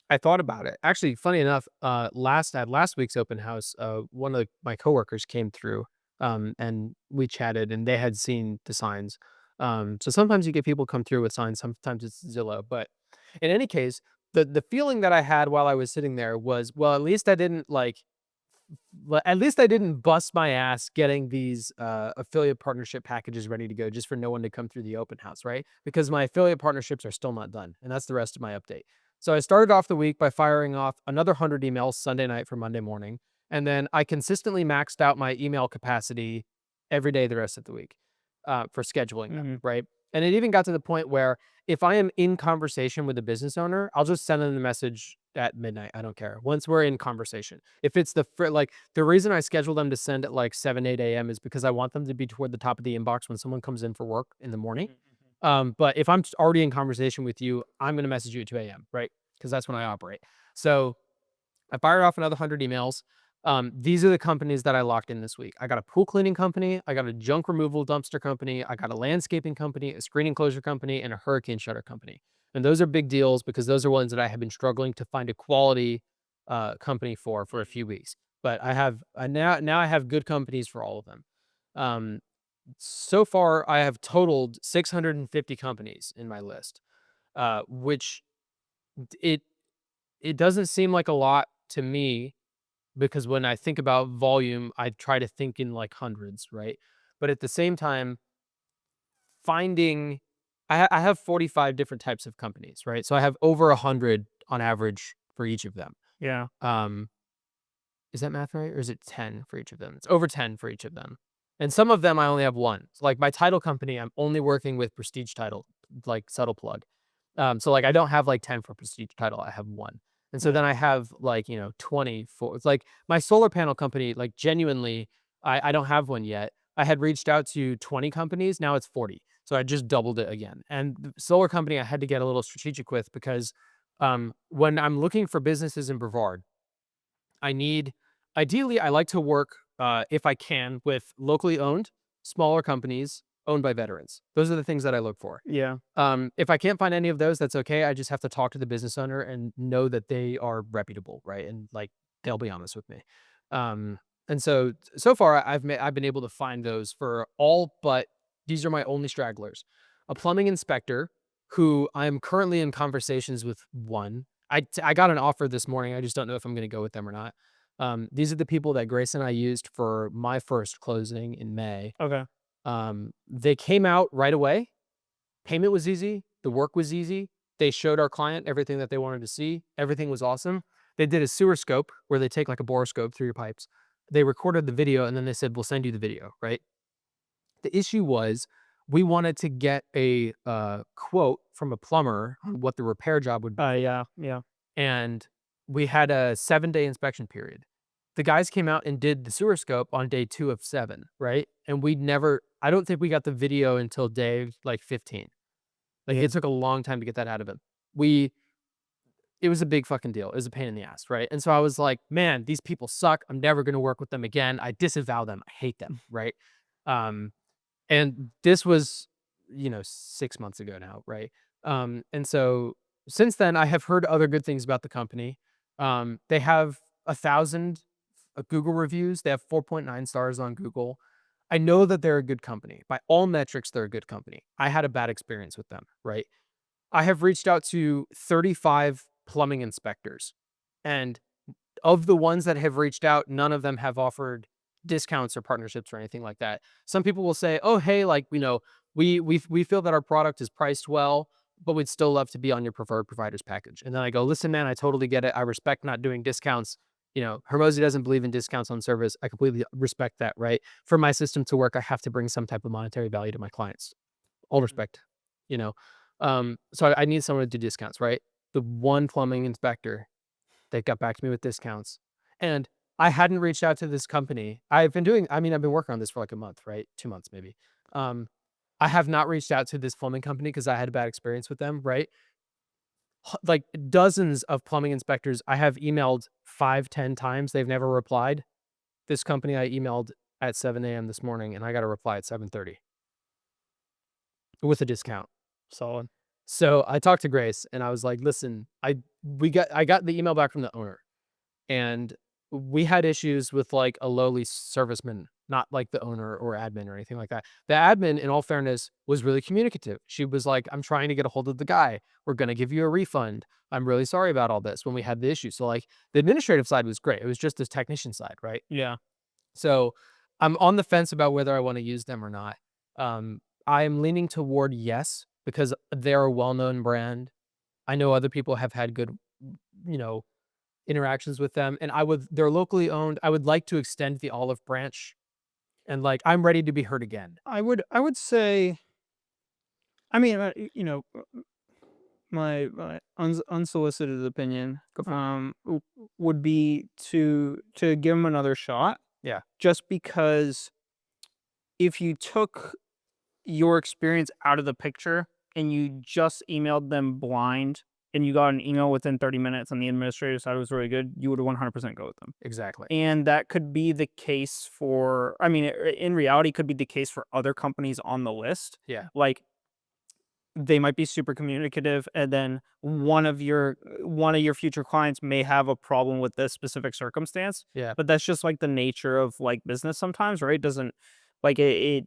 I thought about it. Actually, funny enough, at last week's open house, one of my coworkers came through, and we chatted, and they had seen the signs. So sometimes you get people come through with signs, sometimes it's Zillow. But in any case, the feeling that I had while I was sitting there was, well, at least I didn't bust my ass getting these affiliate partnership packages ready to go just for no one to come through the open house, right? Because my affiliate partnerships are still not done, and that's the rest of my update. So I started off the week by firing off another 100 emails Sunday night for Monday morning, and then I consistently maxed out my email capacity every day the rest of the week for scheduling them, right? And it even got to the point where if I am in conversation with a business owner, I'll just send them the message at midnight. I don't care. Once we're in conversation. If it's the reason I schedule them to send at like 7, 8 a.m. is because I want them to be toward the top of the inbox when someone comes in for work in the morning. But if I'm already in conversation with you, I'm going to message you at 2 a.m., right? Because that's when I operate. So I fired off another 100 emails. These are the companies that I locked in this week. I got a pool cleaning company, I got a junk removal dumpster company, I got a landscaping company, a screen enclosure company, and a hurricane shutter company. And those are big deals because those are ones that I have been struggling to find a quality company for a few weeks. But I have now I have good companies for all of them. So far, I have totaled 650 companies in my list, which it it doesn't seem like a lot to me because when I think about volume, I try to think in like hundreds, right? But at the same time, finding I have 45 different types of companies, right? So I have over 100 on average for each of them. Yeah. Is that math right? Or is it 10 for each of them? It's over 10 for each of them. And some of them I only have one. So like my title company, I'm only working with Prestige Title, like Subtle Plug. So like I don't have like 10 for Prestige Title. I have one. And so Yeah. then I have like, 20 for it's like my solar panel company, like genuinely, I don't have one yet. I had reached out to 20 companies, now it's 40. So I just doubled it again. And the solar company I had to get a little strategic with because when I'm looking for businesses in Brevard, I need ideally, I like to work, if I can, with locally owned, smaller companies owned by veterans. Those are the things that I look for. Yeah. If I can't find any of those, that's okay. I just have to talk to the business owner and know that they are reputable, right? And like they'll be honest with me. Um, and so far I've been able to find those for all but these are my only stragglers. A plumbing inspector who I'm currently in conversations with one. I got an offer this morning. I just don't know if I'm going to go with them or not. These are the people that Grace and I used for my first closing in May. Okay. They came out right away. Payment was easy. The work was easy. They showed our client everything that they wanted to see. Everything was awesome. They did a sewer scope where they take like a borescope through your pipes. They recorded the video and then they said, "We'll send you the video." Right. The issue was we wanted to get a quote from a plumber on what the repair job would be, Yeah. Yeah. and we had a 7-day inspection period. The guys came out and did the sewer scope on day 2 of 7, right? And I don't think we got the video until day, like, 15. Like, it took a long time to get that out of him. We It was a big fucking deal. It was a pain in the ass, right? And so I was like, "Man, these people suck. I'm never gonna work with them again. I disavow them. I hate them," right? Um, and this was, 6 months ago now, right? And so since then, I have heard other good things about the company. They have 1,000 Google reviews. They have 4.9 stars on Google. I know that they're a good company. By all metrics, they're a good company. I had a bad experience with them, right? I have reached out to 35 plumbing inspectors, and of the ones that have reached out, none of them have offered discounts or partnerships or anything like that. Some people will say, "Oh, hey, like, we feel that our product is priced well, but we'd still love to be on your preferred providers package." And then I go, "Listen, man, I totally get it. I respect not doing discounts. Hermosi doesn't believe in discounts on service. I completely respect that, right? For my system to work, I have to bring some type of monetary value to my clients. All respect, you know. So I need someone to do discounts, right? The one plumbing inspector they got back to me with discounts. And I hadn't reached out to this company. I've been working on this for like a month, right? 2 months maybe. Um, I have not reached out to this plumbing company because I had a bad experience with them, right? Like dozens of plumbing inspectors I have emailed 5, 10 times. They've never replied. This company I emailed at 7 a.m. this morning and I got a reply at 7:30 with a discount. Solid. So I talked to Grace and I was like, listen, I got the email back from the owner. And we had issues with, like, a lowly serviceman, not like the owner or admin or anything like that. The admin, in all fairness, was really communicative. She was like, "I'm trying to get a hold of the guy. We're gonna give you a refund. I'm really sorry about all this," when we had the issue. So, like, the administrative side was great. It was just the technician side, right? Yeah. So, I'm on the fence about whether I wanna use them or not. I am leaning toward yes, because they're a well-known brand. I know other people have had good, you know, interactions with them, and they're locally owned. I would like to extend the olive branch, and, like, I'm ready to be heard again. I would say, I mean, my unsolicited opinion, Go for it. would be to give them another shot, Yeah. just because if you took your experience out of the picture and you just emailed them blind and you got an email within 30 minutes and the administrative side was really good, you would 100% go with them. Exactly. And that could be the case for, I mean, in reality, could be the case for other companies on the list. Yeah. Like, they might be super communicative, and then one of your future clients may have a problem with this specific circumstance, Yeah. but that's just like the nature of like business sometimes, right? It doesn't like it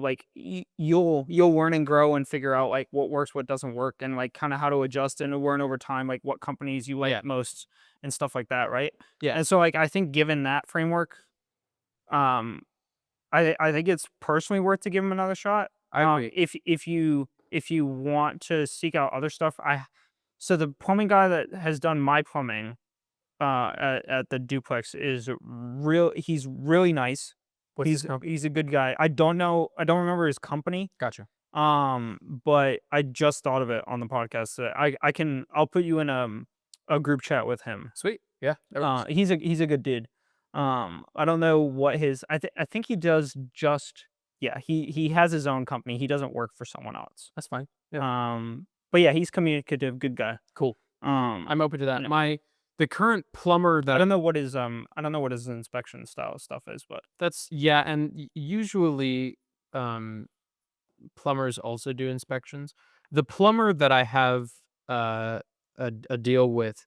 like you'll learn and grow and figure out like what works, what doesn't work, and like kind of how to adjust and learn over time, like what companies you like Yeah. most and stuff like that, right? Yeah. And so like I think given that framework, um I think it's personally worth to give them another shot. I agree. If you want to seek out other stuff, so the plumbing guy that has done my plumbing at the duplex is real. He's really nice. What's his company? He's a good guy. I don't remember his company. Gotcha. But I just thought of it on the podcast. I'll put you in a group chat with him. Sweet. Yeah. That works. He's a good dude. I don't know what his I think he does just yeah, he has his own company. He doesn't work for someone else. That's fine. Yeah. But yeah, he's communicative, good guy. Cool. I'm open to that. Yeah. The current plumber I that don't know what his inspection style stuff is, but and usually plumbers also do inspections. The plumber that I have a deal with,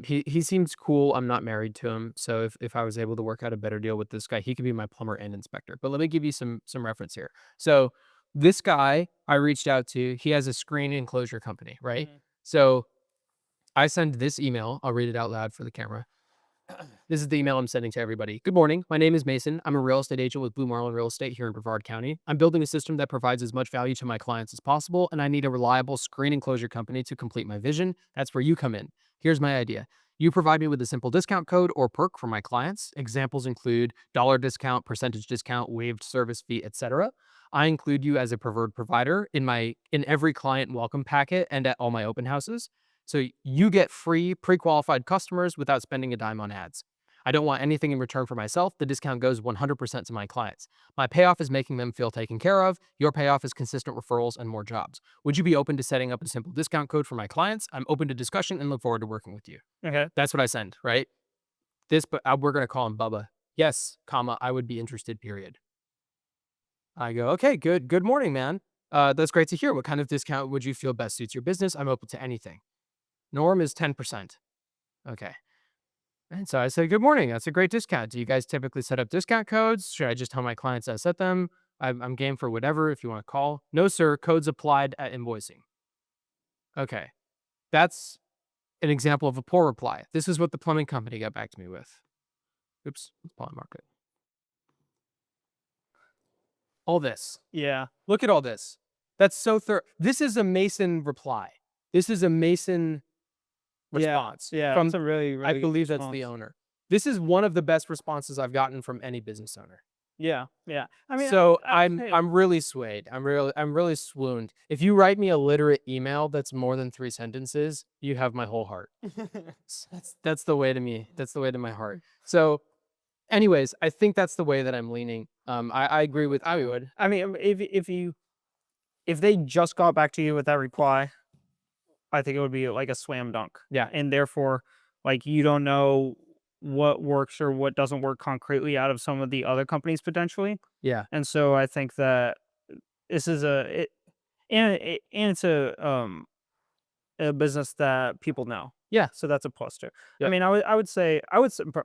he seems cool. I'm not married to him, so if I was able to work out a better deal with this guy, he could be my plumber and inspector. But let me give you some reference here. So this guy I reached out to, he has a screen enclosure company, right? Mhm. So I send this email. I'll read it out loud for the camera. This is the email I'm sending to everybody. Good morning. My name is Mason. I'm a real estate agent with Blue Marlin Real Estate here in Brevard County. I'm building a system that provides as much value to my clients as possible, and I need a reliable screen enclosure company to complete my vision. That's where you come in. Here's my idea. You provide me with a simple discount code or perk for my clients. Examples include dollar discount, percentage discount, waived service fee, etc. I include you as a preferred provider in every client welcome packet and at all my open houses. So you get free pre-qualified customers without spending a dime on ads. I don't want anything in return for myself. The discount goes 100% to my clients. My payoff is making them feel taken care of. Your payoff is consistent referrals and more jobs. Would you be open to setting up a simple discount code for my clients? I'm open to discussion and look forward to working with you. okay. That's what I send, right? But we're going to call him Bubba. Yes, comma, I would be interested, period. I go, okay, good morning, man. That's great to hear. What kind of discount would you feel best suits your business? I'm open to anything. Norm is 10%. Okay. And so I said, good morning. That's a great discount. Do you guys typically set up discount codes? Should I just tell my clients I set them? I'm game for whatever if you want to call. No, sir. Codes applied at invoicing. Okay. That's an example of a poor reply. This is what the plumbing company got back to me with. Oops. Let's Pollen market. All this. Yeah. Look at all this. That's so thorough. This is a Mason reply. This is a Mason response. Yeah. From, It's a really, really I good believe that's the response. owner. This is one of the best responses I've gotten from any business owner. Yeah. Yeah. I mean, So hey, I'm really swayed. I'm really swooned. If you write me a literate email that's more than 3 sentences, you have my whole heart. That's the way to me. That's the way to my heart. So anyways, I think that's the way that I'm leaning. I agree with I would. I mean, if they just got back to you with that reply, I think it would be like a slam dunk. Yeah. And therefore, like you don't know what works or what doesn't work concretely out of some of the other companies potentially. Yeah. And so I think that this is and it's a business that people know. Yeah. So that's a plus too. Yep. I mean,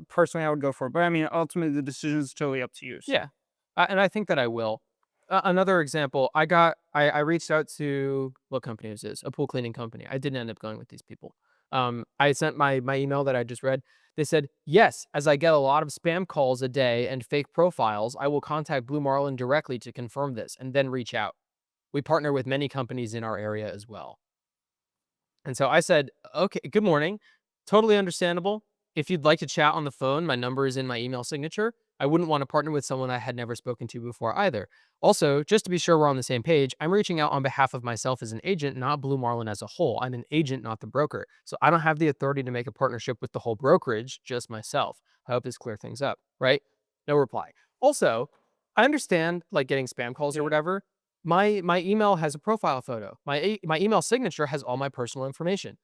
personally I would go for it, but I mean, ultimately the decision is totally up to you. So. Yeah. And I think that I will. Another example, I reached out to what company is this? A pool cleaning company. I didn't end up going with these people. I sent my email that I just read. They said, yes, as I get a lot of spam calls a day and fake profiles, I will contact Blue Marlin directly to confirm this and then reach out. We partner with many companies in our area as well. And so I said, okay, good morning. Totally understandable. If you'd like to chat on the phone, my number is in my email signature. I wouldn't want to partner with someone I had never spoken to before either. Also, just to be sure we're on the same page, I'm reaching out on behalf of myself as an agent, not Blue Marlin as a whole. I'm an agent, not the broker. So I don't have the authority to make a partnership with the whole brokerage, just myself. I hope this clears things up, right? No reply. Also, I understand like getting spam calls or whatever. My email has a profile photo. My email signature has all my personal information.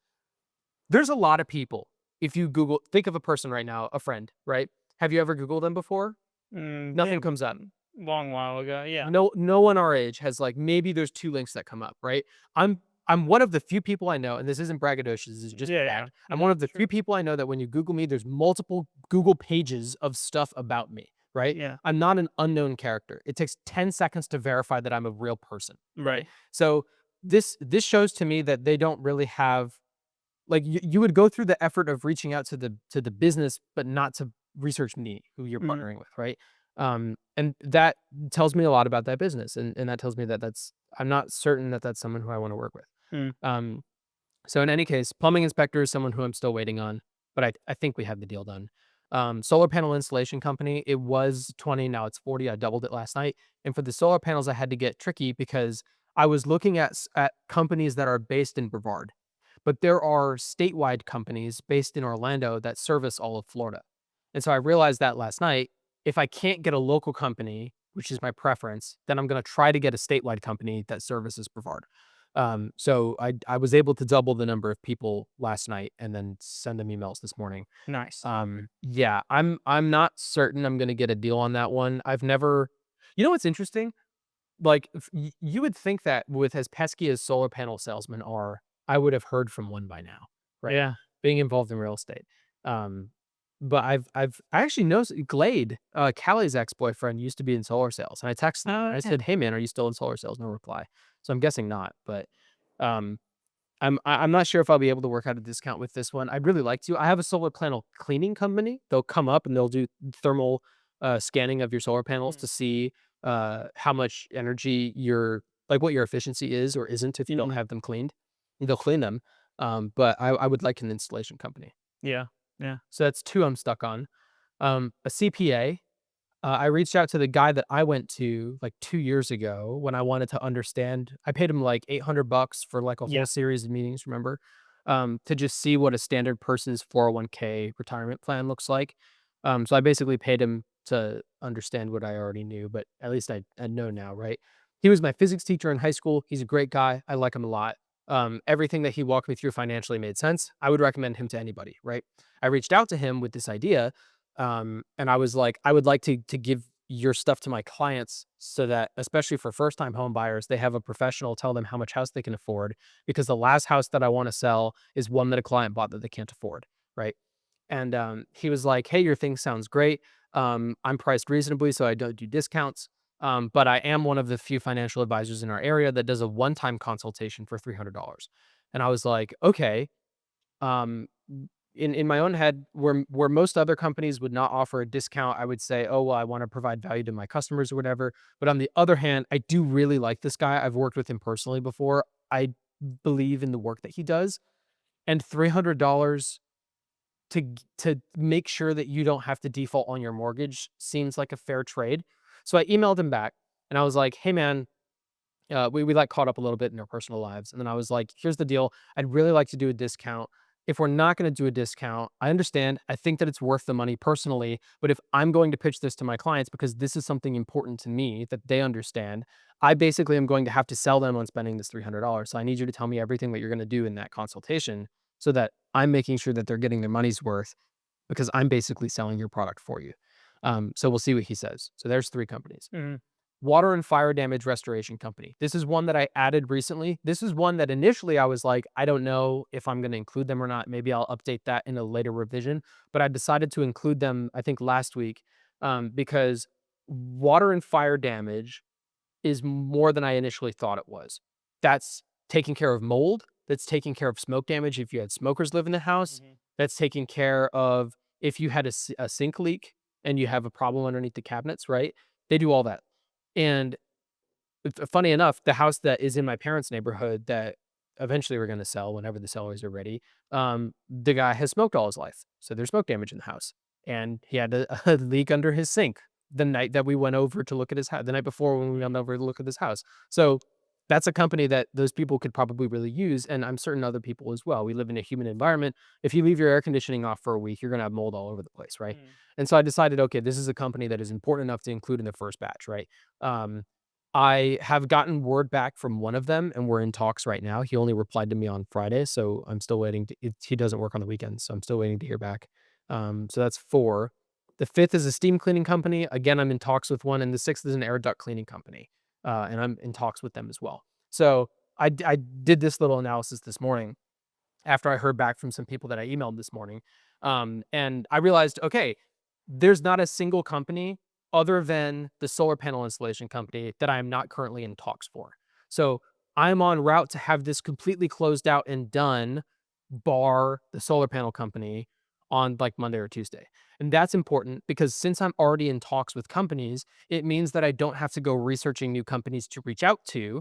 There's a lot of people. If you Google, think of a person right now, a friend, right? Have you ever Googled them before? Nothing comes up. Long while ago. Yeah. No one our age has like maybe there's 2 links that come up, right? I'm one of the few people I know, and this isn't braggadocious, this is just fact. I'm one of the few people I know that when you Google me, there's multiple Google pages of stuff about me, right? Yeah. I'm not an unknown character. It takes 10 seconds to verify that I'm a real person. Right. So this shows to me that they don't really have like you would go through the effort of reaching out to the business, but not to research me, who you're partnering with, right? And that tells me a lot about that business, and that tells me that I'm not certain that that's someone who I want to work with. So in any case, plumbing inspector is someone who I'm still waiting on, but I think we have the deal done. Solar panel installation company, it was 20, now it's 40. I doubled it last night. And for the solar panels, I had to get tricky because I was looking at companies that are based in Brevard, but there are statewide companies based in Orlando that service all of Florida. And so I realized that last night, if I can't get a local company, which is my preference, then I'm going to try to get a statewide company that services Brevard. So I was able to double the number of people last night and then send them emails this morning. Nice. Yeah, I'm not certain I'm gonna get a deal on that one. I've never. You know what's interesting? Like, you would think that with as pesky as solar panel salesmen are, I would have heard from one by now, right? Yeah. Being involved in real estate. Um, but I actually know Glade, Callie's ex-boyfriend used to be in solar sales, and I texted him. Oh, I yeah. said, "Hey, man, are you still in solar sales?" No reply. So I'm guessing not, but, um I'm not sure if I'll be able to work out a discount with this one. I'd really like to. I have a solar panel cleaning company. They'll come up and they'll do thermal, scanning of your solar panels Mm. to see, how much energy what your efficiency is or isn't if you don't Mhm. have them cleaned. They'll clean them, but I would like an installation company. Yeah. Yeah. So that's 2 I'm stuck on. A CPA, I reached out to the guy that I went to, like, 2 years ago when I wanted to understand. I paid him, like, $800 for, like, a Yeah. whole series of meetings, remember? To just see what a standard person's 401k retirement plan looks like. So I basically paid him to understand what I already knew, but at least I know now, right? He was my physics teacher in high school. He's a great guy. I like him a lot. Everything that he walked me through financially made sense. I would recommend him to anybody, right? I reached out to him with this idea, and I was like, "I would like to give your stuff to my clients so that, especially for first-time home buyers, they have a professional tell them how much house they can afford, because the last house that I wanna sell is one that a client bought that they can't afford," right? And, he was like, "Hey, your thing sounds great. I'm priced reasonably, so I don't do discounts, but I am one of the few financial advisors in our area that does a one-time consultation for $300." And I was like, "Okay." Um, in my own head, where most other companies would not offer a discount, I would say, "Oh, well, I wanna provide value to my customers," or whatever. But on the other hand, I do really like this guy. I've worked with him personally before. I believe in the work that he does, and $300 to make sure that you don't have to default on your mortgage seems like a fair trade. So I emailed him back, and I was like, "Hey, man," we like caught up a little bit in our personal lives, and then I was like, "Here's the deal. I'd really like to do a discount. If we're not going to do a discount, I understand. I think that it's worth the money personally, but if I'm going to pitch this to my clients because this is something important to me that they understand, I basically am going to have to sell them on spending this $300. So I need you to tell me everything that you're going to do in that consultation so that I'm making sure that they're getting their money's worth because I'm basically selling your product for you." So we'll see what he says. So there's 3 companies. Mhm. Water and Fire Damage Restoration Company. This is one that I added recently. This is one that initially I was like, I don't know if I'm going to include them or not. Maybe I'll update that in a later revision. But I decided to include them, I think, last week, because water and fire damage is more than I initially thought it was. That's taking care of mold. That's taking care of smoke damage if you had smokers live in the house. Mhm. That's taking care of if you had a sink leak and you have a problem underneath the cabinets, right? They do all that. And funny enough, the house that is in my parents' neighborhood that eventually we're gonna sell whenever the sellers are ready, the guy has smoked all his life, so there's smoke damage in the house, and he had a a leak under his sink the night that we went over to look at his house, the night before when we went over to look at his house. So, that's a company that those people could probably really use, and I'm certain other people as well. We live in a humid environment. If you leave your air conditioning off for a week, you're gonna have mold all over the place, right? Mhm. And so I decided, okay, this is a company that is important enough to include in the first batch, right? Um, I have gotten word back from one of them, and we're in talks right now. He only replied to me on Friday, so I'm still waiting to he doesn't work on the weekends, so I'm still waiting to hear back. So that's 4. The 5th is a steam cleaning company. Again, I'm in talks with one, and the 6th is an air duct cleaning company, and I'm in talks with them as well. So I did this little analysis this morning after I heard back from some people that I emailed this morning. And I realized, okay, there's not a single company other than the solar panel installation company that I am not currently in talks for. So I'm on route to have this completely closed out and done, bar the solar panel company on like Monday or Tuesday. And that's important because since I'm already in talks with companies, it means that I don't have to go researching new companies to reach out to.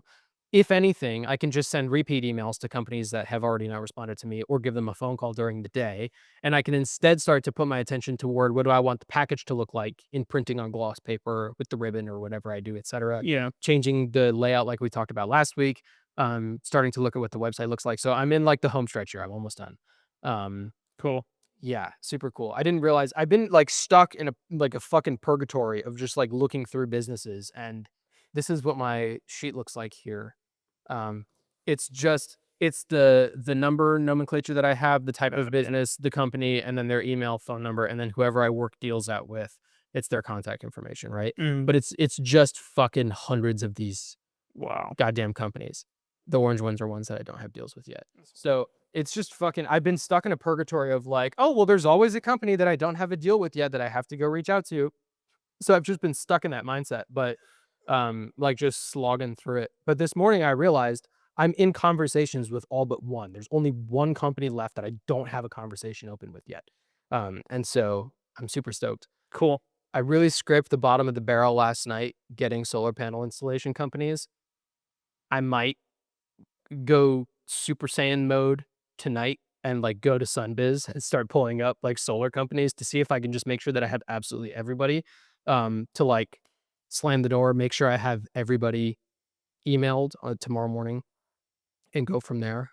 if anything, I can just send repeat emails to companies that have already not responded to me or give them a phone call during the day. And I can instead start to put my attention toward what do I want the package to look like in printing on gloss paper with the ribbon or whatever I do, et cetera. Yeah. Changing the layout like we talked about last week, starting to look at what the website looks like. So I'm in like the home stretch here. I'm almost done. Um, Cool. yeah, super cool. I didn't realize I've been like stuck in a fucking purgatory of just like looking through businesses, and this is what my sheet looks like here. Um, it's the number nomenclature that I have, the type of business, the company, and then their email, phone number, and then whoever I work deals out with, it's their contact information, right? Mm. But it's just fucking hundreds of these Wow. goddamn companies. The orange ones are ones that I don't have deals with yet. So it's just fucking, I've been stuck in a purgatory of like, oh, well, there's always a company that I don't have a deal with yet that I have to go reach out to. So I've just been stuck in that mindset, but like just slogging through it. But this morning I realized I'm in conversations with all but one. There's only one company left that I don't have a conversation open with yet. And so I'm super stoked. Cool. I really scraped the bottom of the barrel last night getting solar panel installation companies. I might go Super Saiyan mode tonight and like go to Sunbiz and start pulling up like solar companies to see if I can just make sure that I have absolutely everybody to like slam the door, make sure I have everybody emailed tomorrow morning and go from there.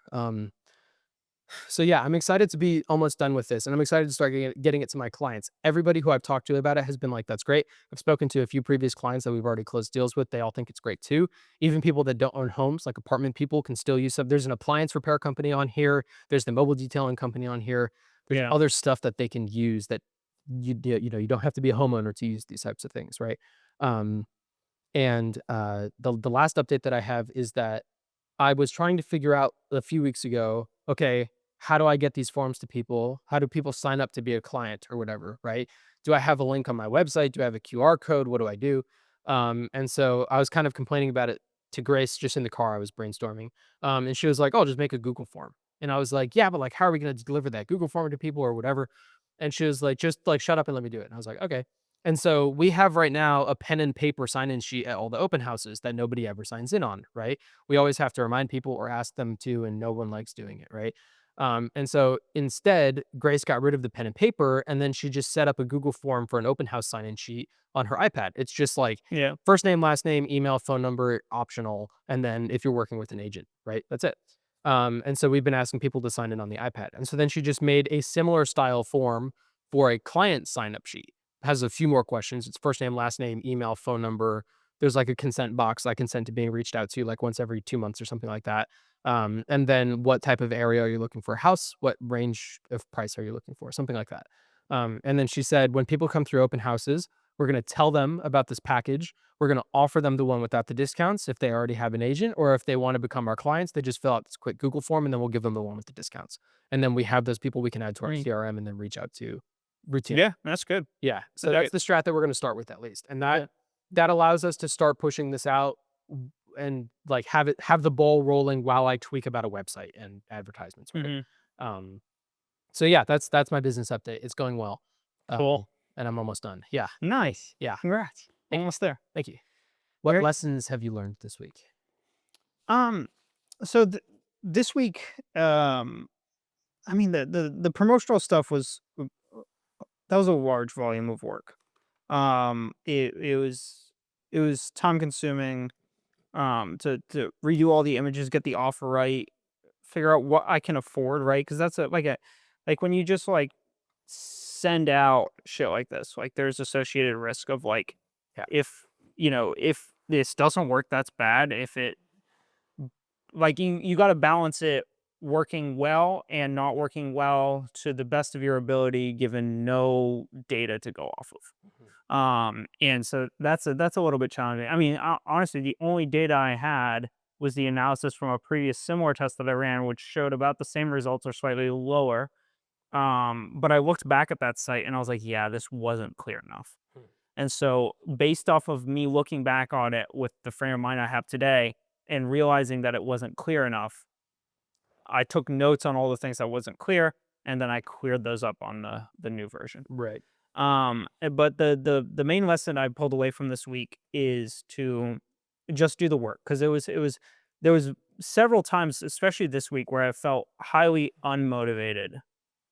So yeah, I'm excited to be almost done with this, and I'm excited to start getting it to my clients. Everybody who I've talked to about it has been like, "That's great." I've spoken to a few previous clients that we've already closed deals with. They all think it's great too. Even people that don't own homes, like apartment people, can still use some. There's an appliance repair company on here. There's the mobile detailing company on here. There's Yeah. other stuff that they can use that you don't have to be a homeowner to use these types of things, right? Um, and the last update that I have is that I was trying to figure out a few weeks ago, okay, how do I get these forms to people? How do people sign up to be a client or whatever, right? Do I have a link on my website? Do I have a QR code? What do I do? And so I was kind of complaining about it to Grace just in the car. I was brainstorming. And she was like, oh, just make a Google form. And I was like, yeah, but like, how are we going to deliver that Google form to people or whatever? And she was like, just like, shut up and let me do it. And I was like, okay. And so we have right now a pen and paper sign in sheet at all the open houses that nobody ever signs in on, right? We always have to remind people or ask them to, and no one likes doing it, right? And so instead, Grace got rid of the pen and paper, and then she just set up a Google form for an open house sign-in sheet on her iPad. It's just like Yeah. first name, last name, email, phone number, optional, and then if you're working with an agent, right? That's it. And so we've been asking people to sign in on the iPad, and so then she just made a similar style form for a client sign-up sheet. Has a few more questions. It's first name, last name, email, phone number. There's like a consent box. I consent to being reached out to like once every 2 months or something like that. And then what type of area are you looking for a house? What range of price are you looking for? Something like that. And then she said, when people come through open houses, we're going to tell them about this package. We're going to offer them the one without the discounts if they already have an agent, or if they want to become our clients, they just fill out this quick Google form and then we'll give them the one with the discounts. And then we have those people we can add to our Right. CRM and then reach out to routinely. Yeah, that's good. Yeah. So I that's dig the strat that we're going to start with at least. And Yeah. that allows us to start pushing this out and like have the ball rolling while I tweak about a website and advertisements, right? Mhm. Um so yeah, that's my business update. It's going well. Cool. And I'm almost done. Yeah. Nice. Yeah. Congrats. Thank Almost there. thank you. What Very lessons have you learned this week? um so this week, I mean the promotional stuff was that was a large volume of work. It was time consuming to redo all the images, get the offer right, figure out what I can afford, right? Because that's like when you just like send out shit like this, like there's associated risk of like Yeah. if this doesn't work, that's bad. If it like you got to balance it working well and not working well to the best of your ability given no data to go off of. And so that's a little bit challenging. I mean, honestly, the only data I had was the analysis from a previous similar test that I ran, which showed about the same results or slightly lower. But I looked back at that site and I was like, yeah, this wasn't clear enough. Hmm. And so, based off of me looking back on it with the frame of mind I have today and realizing that it wasn't clear enough, I took notes on all the things that wasn't clear, and then I cleared those up on the new version. Right. But the main lesson I pulled away from this week is to just do the work because it was there was several times, especially this week, where I felt highly unmotivated.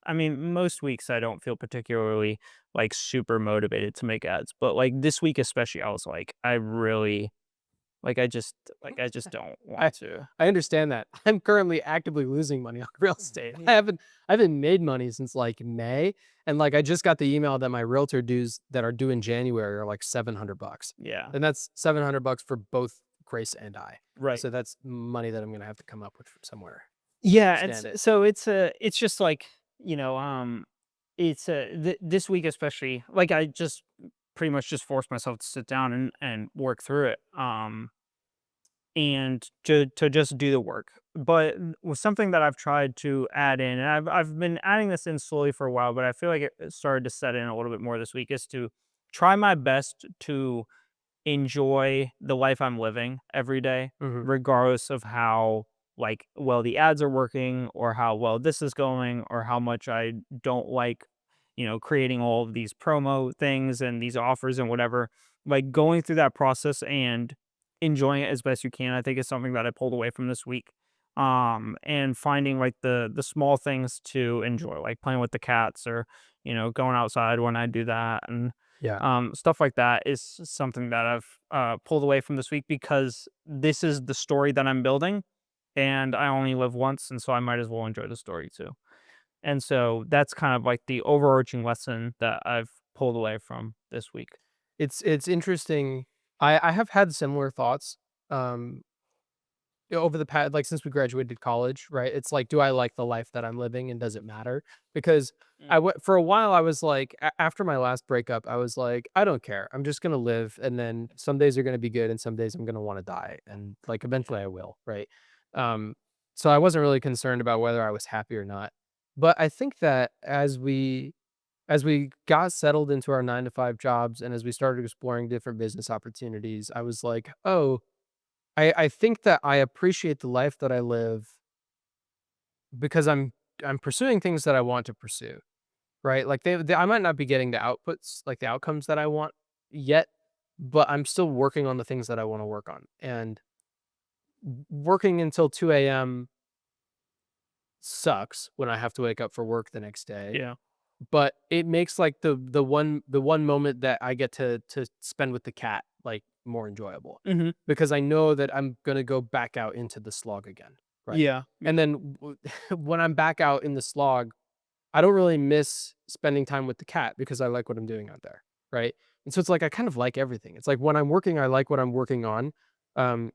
I mean, most weeks I don't feel particularly like super motivated to make ads, but like this week especially, I was like, I really I just don't I want to. I understand that. I'm currently actively losing money on real estate. I haven't made money since like May, and like I just got the email that my realtor dues that are due in January are like $700, Yeah, and that's $700 for both Grace and I. right. So that's money that I'm gonna have to come up with from somewhere. Yeah, Stand it. it's just like, you know, this week especially, like I just pretty much just forced myself to sit down and work through it. And to just do the work. But with something that I've tried to add in, and I've been adding this in slowly for a while, but I feel like it started to set in a little bit more this week, is to try my best to enjoy the life I'm living every day, Mhm. regardless of how like well the ads are working or how well this is going or how much I don't like, creating all of these promo things and these offers and whatever. Like going through that process and enjoying it as best you can, I think is something that I pulled away from this week. And finding like the small things to enjoy, like playing with the cats or, going outside when I do that and Yeah. stuff like that is something that I've pulled away from this week because this is the story that I'm building, and I only live once, and so I might as well enjoy the story too. And so that's kind of like the overarching lesson that I've pulled away from this week. It's interesting. I have had similar thoughts, um, over the past, like, since we graduated college, right? It's like, do I like the life that I'm living, and does it matter? Because Mm. I went for a while, I was like, after my last breakup, I was like, I don't care. I'm just gonna live, and then some days are gonna be good, and some days I'm gonna want to die, and like eventually I will, right? Um, so I wasn't really concerned about whether I was happy or not. But I think that as we got settled into our 9 to 5 jobs, and as we started exploring different business opportunities, I was like, oh, I think that I appreciate the life that I live because I'm pursuing things that I want to pursue, right? Like I might not be getting the outputs, like the outcomes that I want yet, but I'm still working on the things that I want to work on. And working until 2 a.m. sucks when I have to wake up for work the next day. Yeah. But it makes like the one moment that I get to spend with the cat like more enjoyable, Hmm. because I know that I'm gonna go back out into the slog again, right? Yeah. And then when I'm back out in the slog, I don't really miss spending time with the cat because I like what I'm doing out there, right? And so it's like I kind of like everything. It's like when I'm working, I like what I'm working on,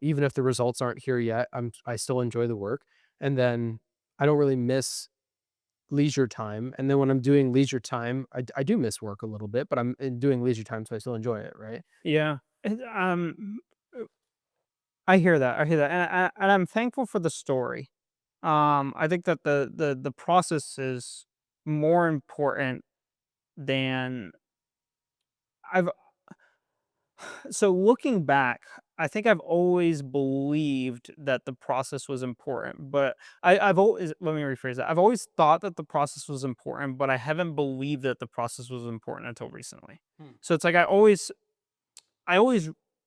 even if the results aren't here yet. I still enjoy the work, and then I don't really miss leisure time. And then when I'm doing leisure time, I do miss work a little bit, but I'm doing leisure time, so I still enjoy it, right? Yeah. I hear that. I hear that, and I'm thankful for the story. I think that the process is more important than I've so looking back, I think I've always believed that the process was important, but I've always let me rephrase that. I've always thought that the process was important, but I haven't believed that the process was important until recently. Hmm. So it's like I always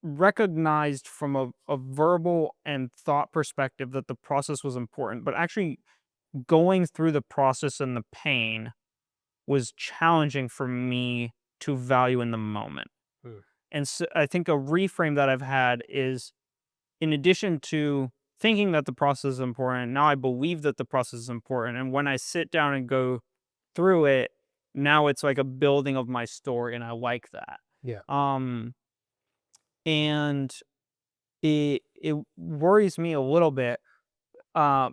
recognized from a verbal and thought perspective that the process was important, but actually going through the process and the pain was challenging for me to value in the moment. Hmm. And so I think a reframe that I've had is, in addition to thinking that the process is important, now I believe that the process is important. And when I sit down and go through it, now it's like a building of my story, and I like that. Yeah. Um, and it worries me a little bit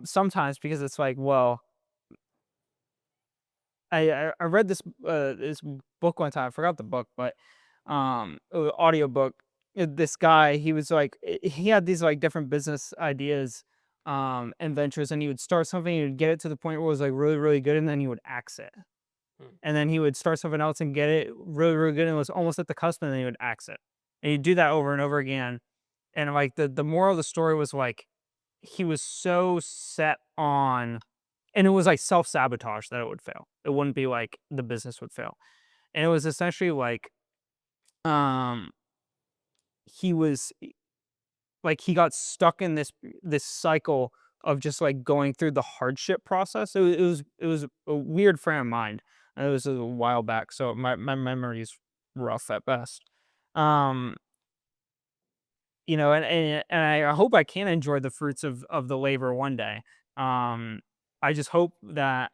sometimes because it's like, well, I read this book one time. I forgot the book, but audio book. This guy, he was like, he had these like different business ideas, and ventures, and he would start something, he would get it to the point where it was like really really good, and then he would axe it, Hmm. and then he would start something else and get it really really good, and it was almost at the cusp, and then he would axe it, and he'd do that over and over again, and like the moral of the story was like he was so set on, and it was like self-sabotage that it would fail. It wouldn't be like the business would fail. And it was essentially like, um, he was like he got stuck in this cycle of just like going through the hardship process. It was a weird frame of mind. And it was a while back, so my memory's rough at best. Um, and I hope I can enjoy the fruits of the labor one day. Um, I just hope that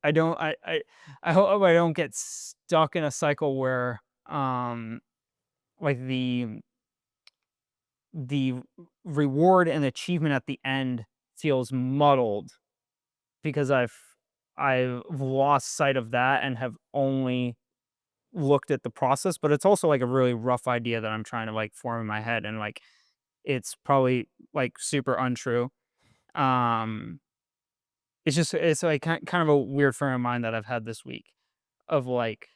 I don't I hope I don't get stuck in a cycle where, like, the reward and achievement at the end feels muddled because I've lost sight of that and have only looked at the process, but it's also, like, a really rough idea that I'm trying to, like, form in my head, and, like, it's probably, like, super untrue. Um, it's, like, kind of a weird frame of mind that I've had this week. Of like,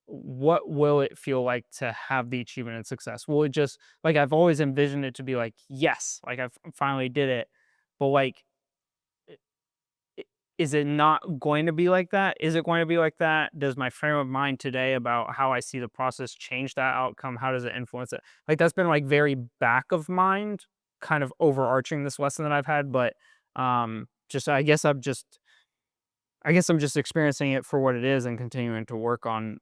what will it feel like to have the achievement and success? Will it just like I've always envisioned it to be like, yes, like I've finally did it. But like, i- is it not going to be like that? Is it going to be like that? Does my frame of mind today about how I see the process change that outcome? How does it influence it? Like that's been like very back of mind, kind of overarching this lesson that I've had. But just I guess I'm just experiencing it for what it is and continuing to work on,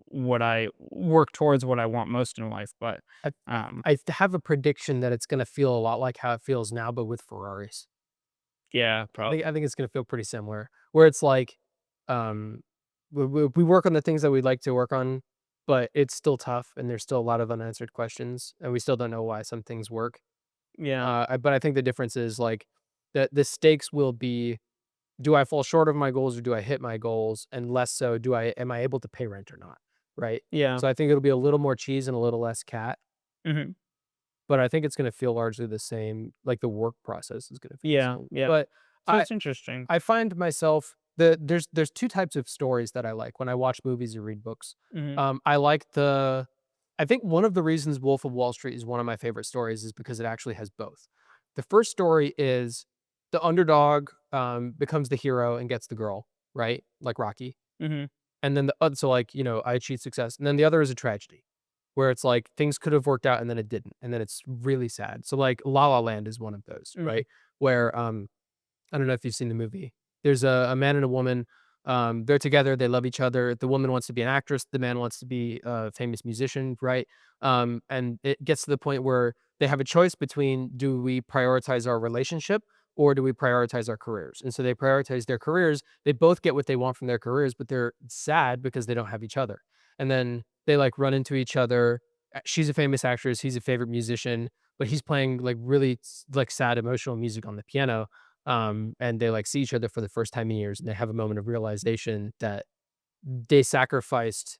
what I work towards what I want most in life, but, I um, have a prediction that it's gonna feel a lot like how it feels now, but with Ferraris. yeah, I think it's gonna feel pretty similar, where it's like, um, we work on the things that we'd like to work on, but it's still tough, and there's still a lot of unanswered questions, and we still don't know why some things work. yeah, But I think the difference is, like, the stakes will be, do I fall short of my goals or do I hit my goals? And less so, do I am I able to pay rent or not, right? yeah, So I think it'll be a little more cheese and a little less cat, mhm, but I think it's gonna feel largely the same, like, the work process is gonna feel the yeah, same. yeah. But So I it's interesting. I find myself there's 2 types of stories that I like when I watch movies or read books. Mhm, I like I think one of the reasons Wolf of Wall Street is one of my favorite stories is because it actually has both. The first story is the underdog, becomes the hero and gets the girl, right? Like Rocky. mhm, And then the oth so, like, I achieved success. And then the other is a tragedy, where it's like things could have worked out and then it didn't, and then it's really sad. So, like, La La Land is one of those, mhm, right? Where, I don't know if you've seen the movie. There's a man and a woman. They're together. They love each other. The woman wants to be an actress. The man wants to be a famous musician, right? And it gets to the point where they have a choice between, do we prioritize our relationship or do we prioritize our careers? And so they prioritize their careers. They both get what they want from their careers, but they're sad because they don't have each other. And then they like run into each other. She's a famous actress. He's a favorite musician, but he's playing like really like sad emotional music on the piano, and they like see each other for the first time in years and they have a moment of realization that they sacrificed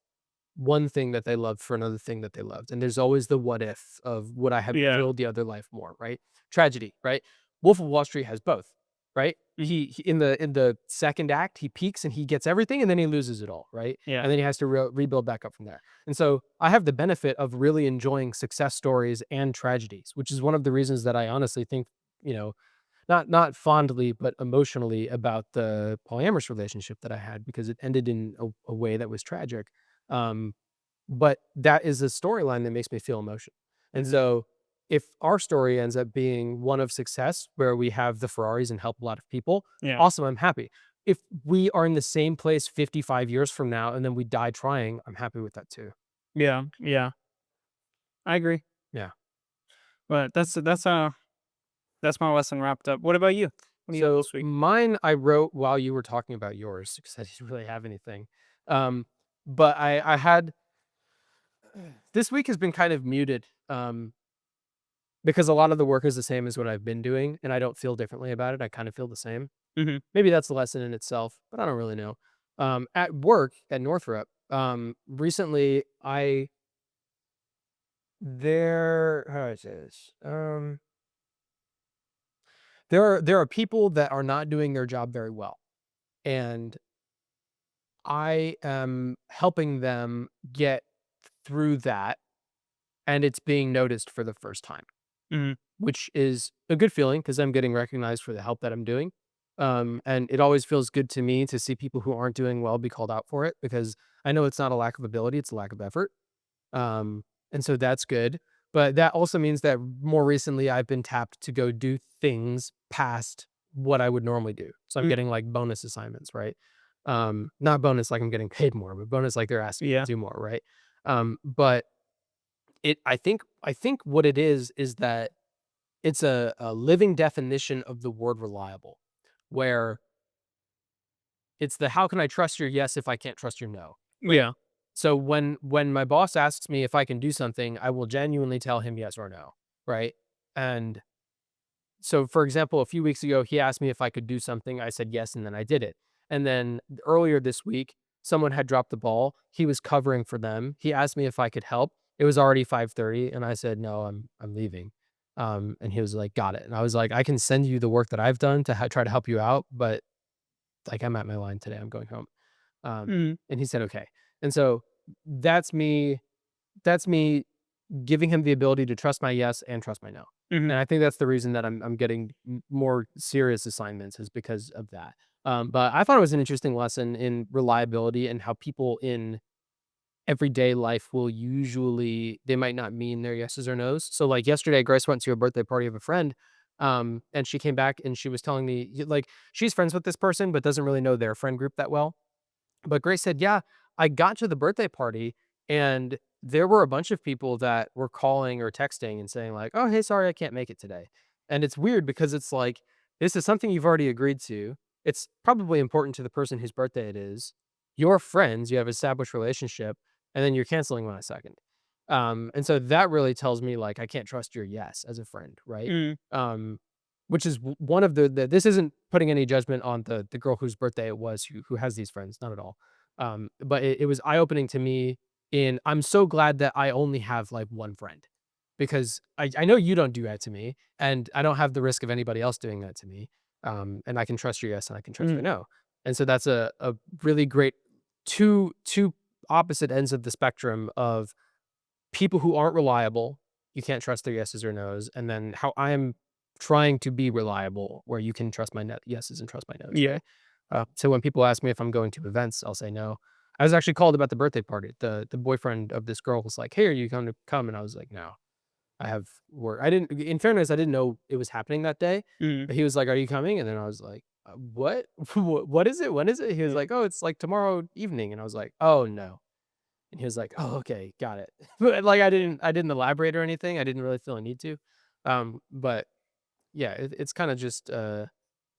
one thing that they loved for another thing that they loved. And there's always the what if of, would I have yeah, enjoyed the other life more, right? Tragedy, right? Wolf of Wall Street has both, right? He in the second act he peaks and he gets everything and then he loses it all, right? yeah, And then he has to rebuild back up from there. And so I have the benefit of really enjoying success stories and tragedies, which is one of the reasons that I honestly think, you know, not fondly, but emotionally about the polyamorous relationship that I had because it ended in a way that was tragic. Um, but that is a storyline that makes me feel emotion. And mhm, so if our story ends up being one of success where we have the Ferraris and help a lot of people, yeah, awesome, I'm happy. If we are in the same place 55 years from now and then we die trying, I'm happy with that too. yeah, yeah. I agree. Yeah. But that's my lesson wrapped up. What about you? What do you have So this week? mine I wrote while you were talking about yours because I didn't really have anything. Um, but I had this week has been kind of muted, because a lot of the work is the same as what I've been doing, and I don't feel differently about it. I kind of feel the same. Mhm, Maybe that's a lesson in itself, but I don't really know. At work at Northrop, recently I there how do I say this? There are people that are not doing their job very well, and I am helping them get through that, and it's being noticed for the first time, mhm, which is a good feeling because I'm getting recognized for the help that I'm doing. And it always feels good to me to see people who aren't doing well be called out for it because I know it's not a lack of ability, it's a lack of effort. And so that's good. But that also means that more recently I've been tapped to go do things past what I would normally do. So I'm Mm, getting like bonus assignments, right? Not bonus like I'm getting paid more, but bonus like they're asking me yeah. to do more, right? But I think what it is that it's a living definition of the word reliable, where it's the how can I trust your yes if I can't trust your no? Like, Yeah. so when my boss asks me if I can do something, I will genuinely tell him yes or no, right? And so, for example, a few weeks ago, he asked me if I could do something. I said yes, and then I did it. And then earlier this week, someone had dropped the ball. He was covering for them. He asked me if I could help. It was already 5:30, and I said no, I'm leaving. And he was like, "Got it." And I was like, "I can send you the work that I've done to try to help you out, but like I'm at my line today. I'm going home." Um, Mm, and he said, "Okay." And so that's me. That's me giving him the ability to trust my yes and trust my no. mhm. And I think that's the reason that I'm getting more serious assignments is because of that. But I thought it was an interesting lesson in reliability and how people in everyday life will usually they might not mean their yeses or nos. So like yesterday, Grace went to a birthday party of a friend. And she came back and she was telling me like she's friends with this person, but doesn't really know their friend group that well. But Grace said, "Yeah, I got to the birthday party and there were a bunch of people that were calling or texting and saying like, 'Oh, hey, sorry I can't make it today.'" And it's weird because it's like this is something you've already agreed to. It's probably important to the person whose birthday it is. You're friends, you have established relationship, and then you're canceling on a second. And so that really tells me like I can't trust your yes as a friend, right? Mm, Um, which is one of the this isn't putting any judgment on the girl whose birthday it was who has these friends, not at all. But it was eye-opening to me in I'm so glad that I only have, like, one friend because I know you don't do that to me, and I don't have the risk of anybody else doing that to me, and I can trust your yes, and I can trust mm, your no. And so that's a really great two opposite ends of the spectrum of people who aren't reliable, you can't trust their yeses or nos, and then how I'm trying to be reliable, where you can trust my yeses and trust my nos, yeah. right? So when people ask me if I'm going to events, I'll say no. I was actually called about the birthday party. The boyfriend of this girl was like, "Hey, are you going to come?" And I was like, "No, I have work." I didn't. In fairness, I didn't know it was happening that day. Mm, But he was like, "Are you coming?" And then I was like, "What? What is it? When is it?" He was mm, like, "Oh, it's like tomorrow evening." And I was like, "Oh no." And he was like, "Oh, okay, got it." But, like, I didn't elaborate or anything, I didn't really feel a need to. But yeah, it's kinda just,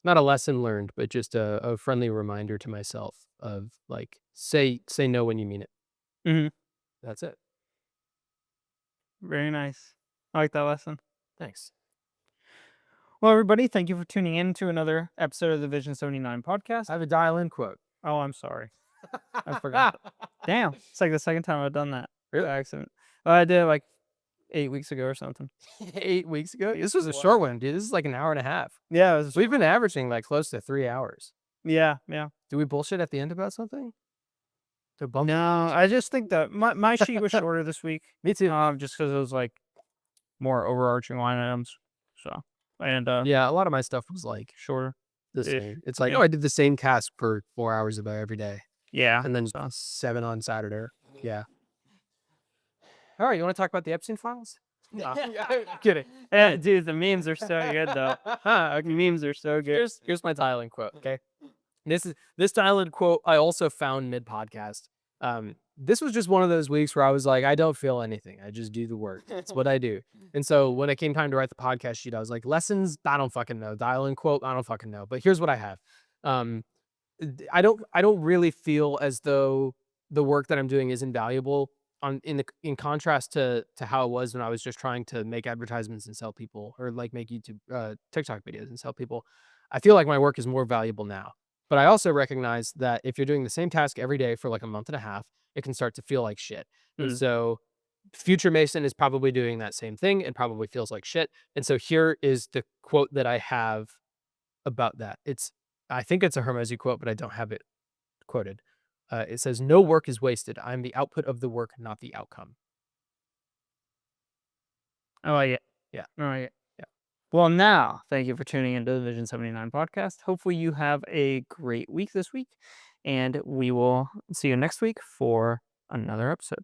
not a lesson learned, but just a friendly reminder to myself of, like, say no when you mean it. mhm. That's it. Very nice. I like that lesson. Thanks. Well, everybody, thank you for tuning in to another episode of the Vision 79 podcast. I have a dial-in quote. Oh, I'm sorry. I forgot. Damn. It's like the second time I've done that by Really? accident. Well, I did it like 8 weeks ago or something. 8 weeks ago? This was a Wow. short one, dude. This is like an hour and a half. Yeah, it was We've been averaging, like, close to 3 hours. yeah, yeah. Do we bullshit at the end about something? To bump No, I just think that my sheet was shorter this week. Me too. Just because it was like more overarching line items. So and Yeah, a lot of my stuff was, like, shorter the ish. same. It's like, Yeah. "Oh, I did the same task for 4 hours about every day." Yeah. And then So 7 on Saturday. Yeah. Alright, you wanna talk about the Epstein files? no. I'm kidding. Dude, the memes are so good though. Okay, Memes are so good. here's my Thailand quote, okay? This Thailand quote I also found mid-podcast. This was just one of those weeks where I was like, "I don't feel anything, I just do the work. It's what I do." And so when it came time to write the podcast sheet, I was like, "Lessons? I don't fucking know. Thailand quote? I don't fucking know. But here's what I have." Um I don't really feel as though the work that I'm doing is invaluable in contrast to how it was when I was just trying to make advertisements and sell people or like make YouTube TikTok videos and sell people. I feel like my work is more valuable now. But I also recognize that if you're doing the same task every day for like a month and a half, it can start to feel like shit. And Mm. so future Mason is probably doing that same thing and probably feels like shit. And so here is the quote that I have about that. I think it's a Hermosi quote, but I don't have it quoted. It says, "No work is wasted. I'm the output of the work, not the outcome." I like it. Yeah, I like it. yeah. Well, now, thank you for tuning into the Vision 79 podcast. Hopefully, you have a great week this week, and we will see you next week for another episode.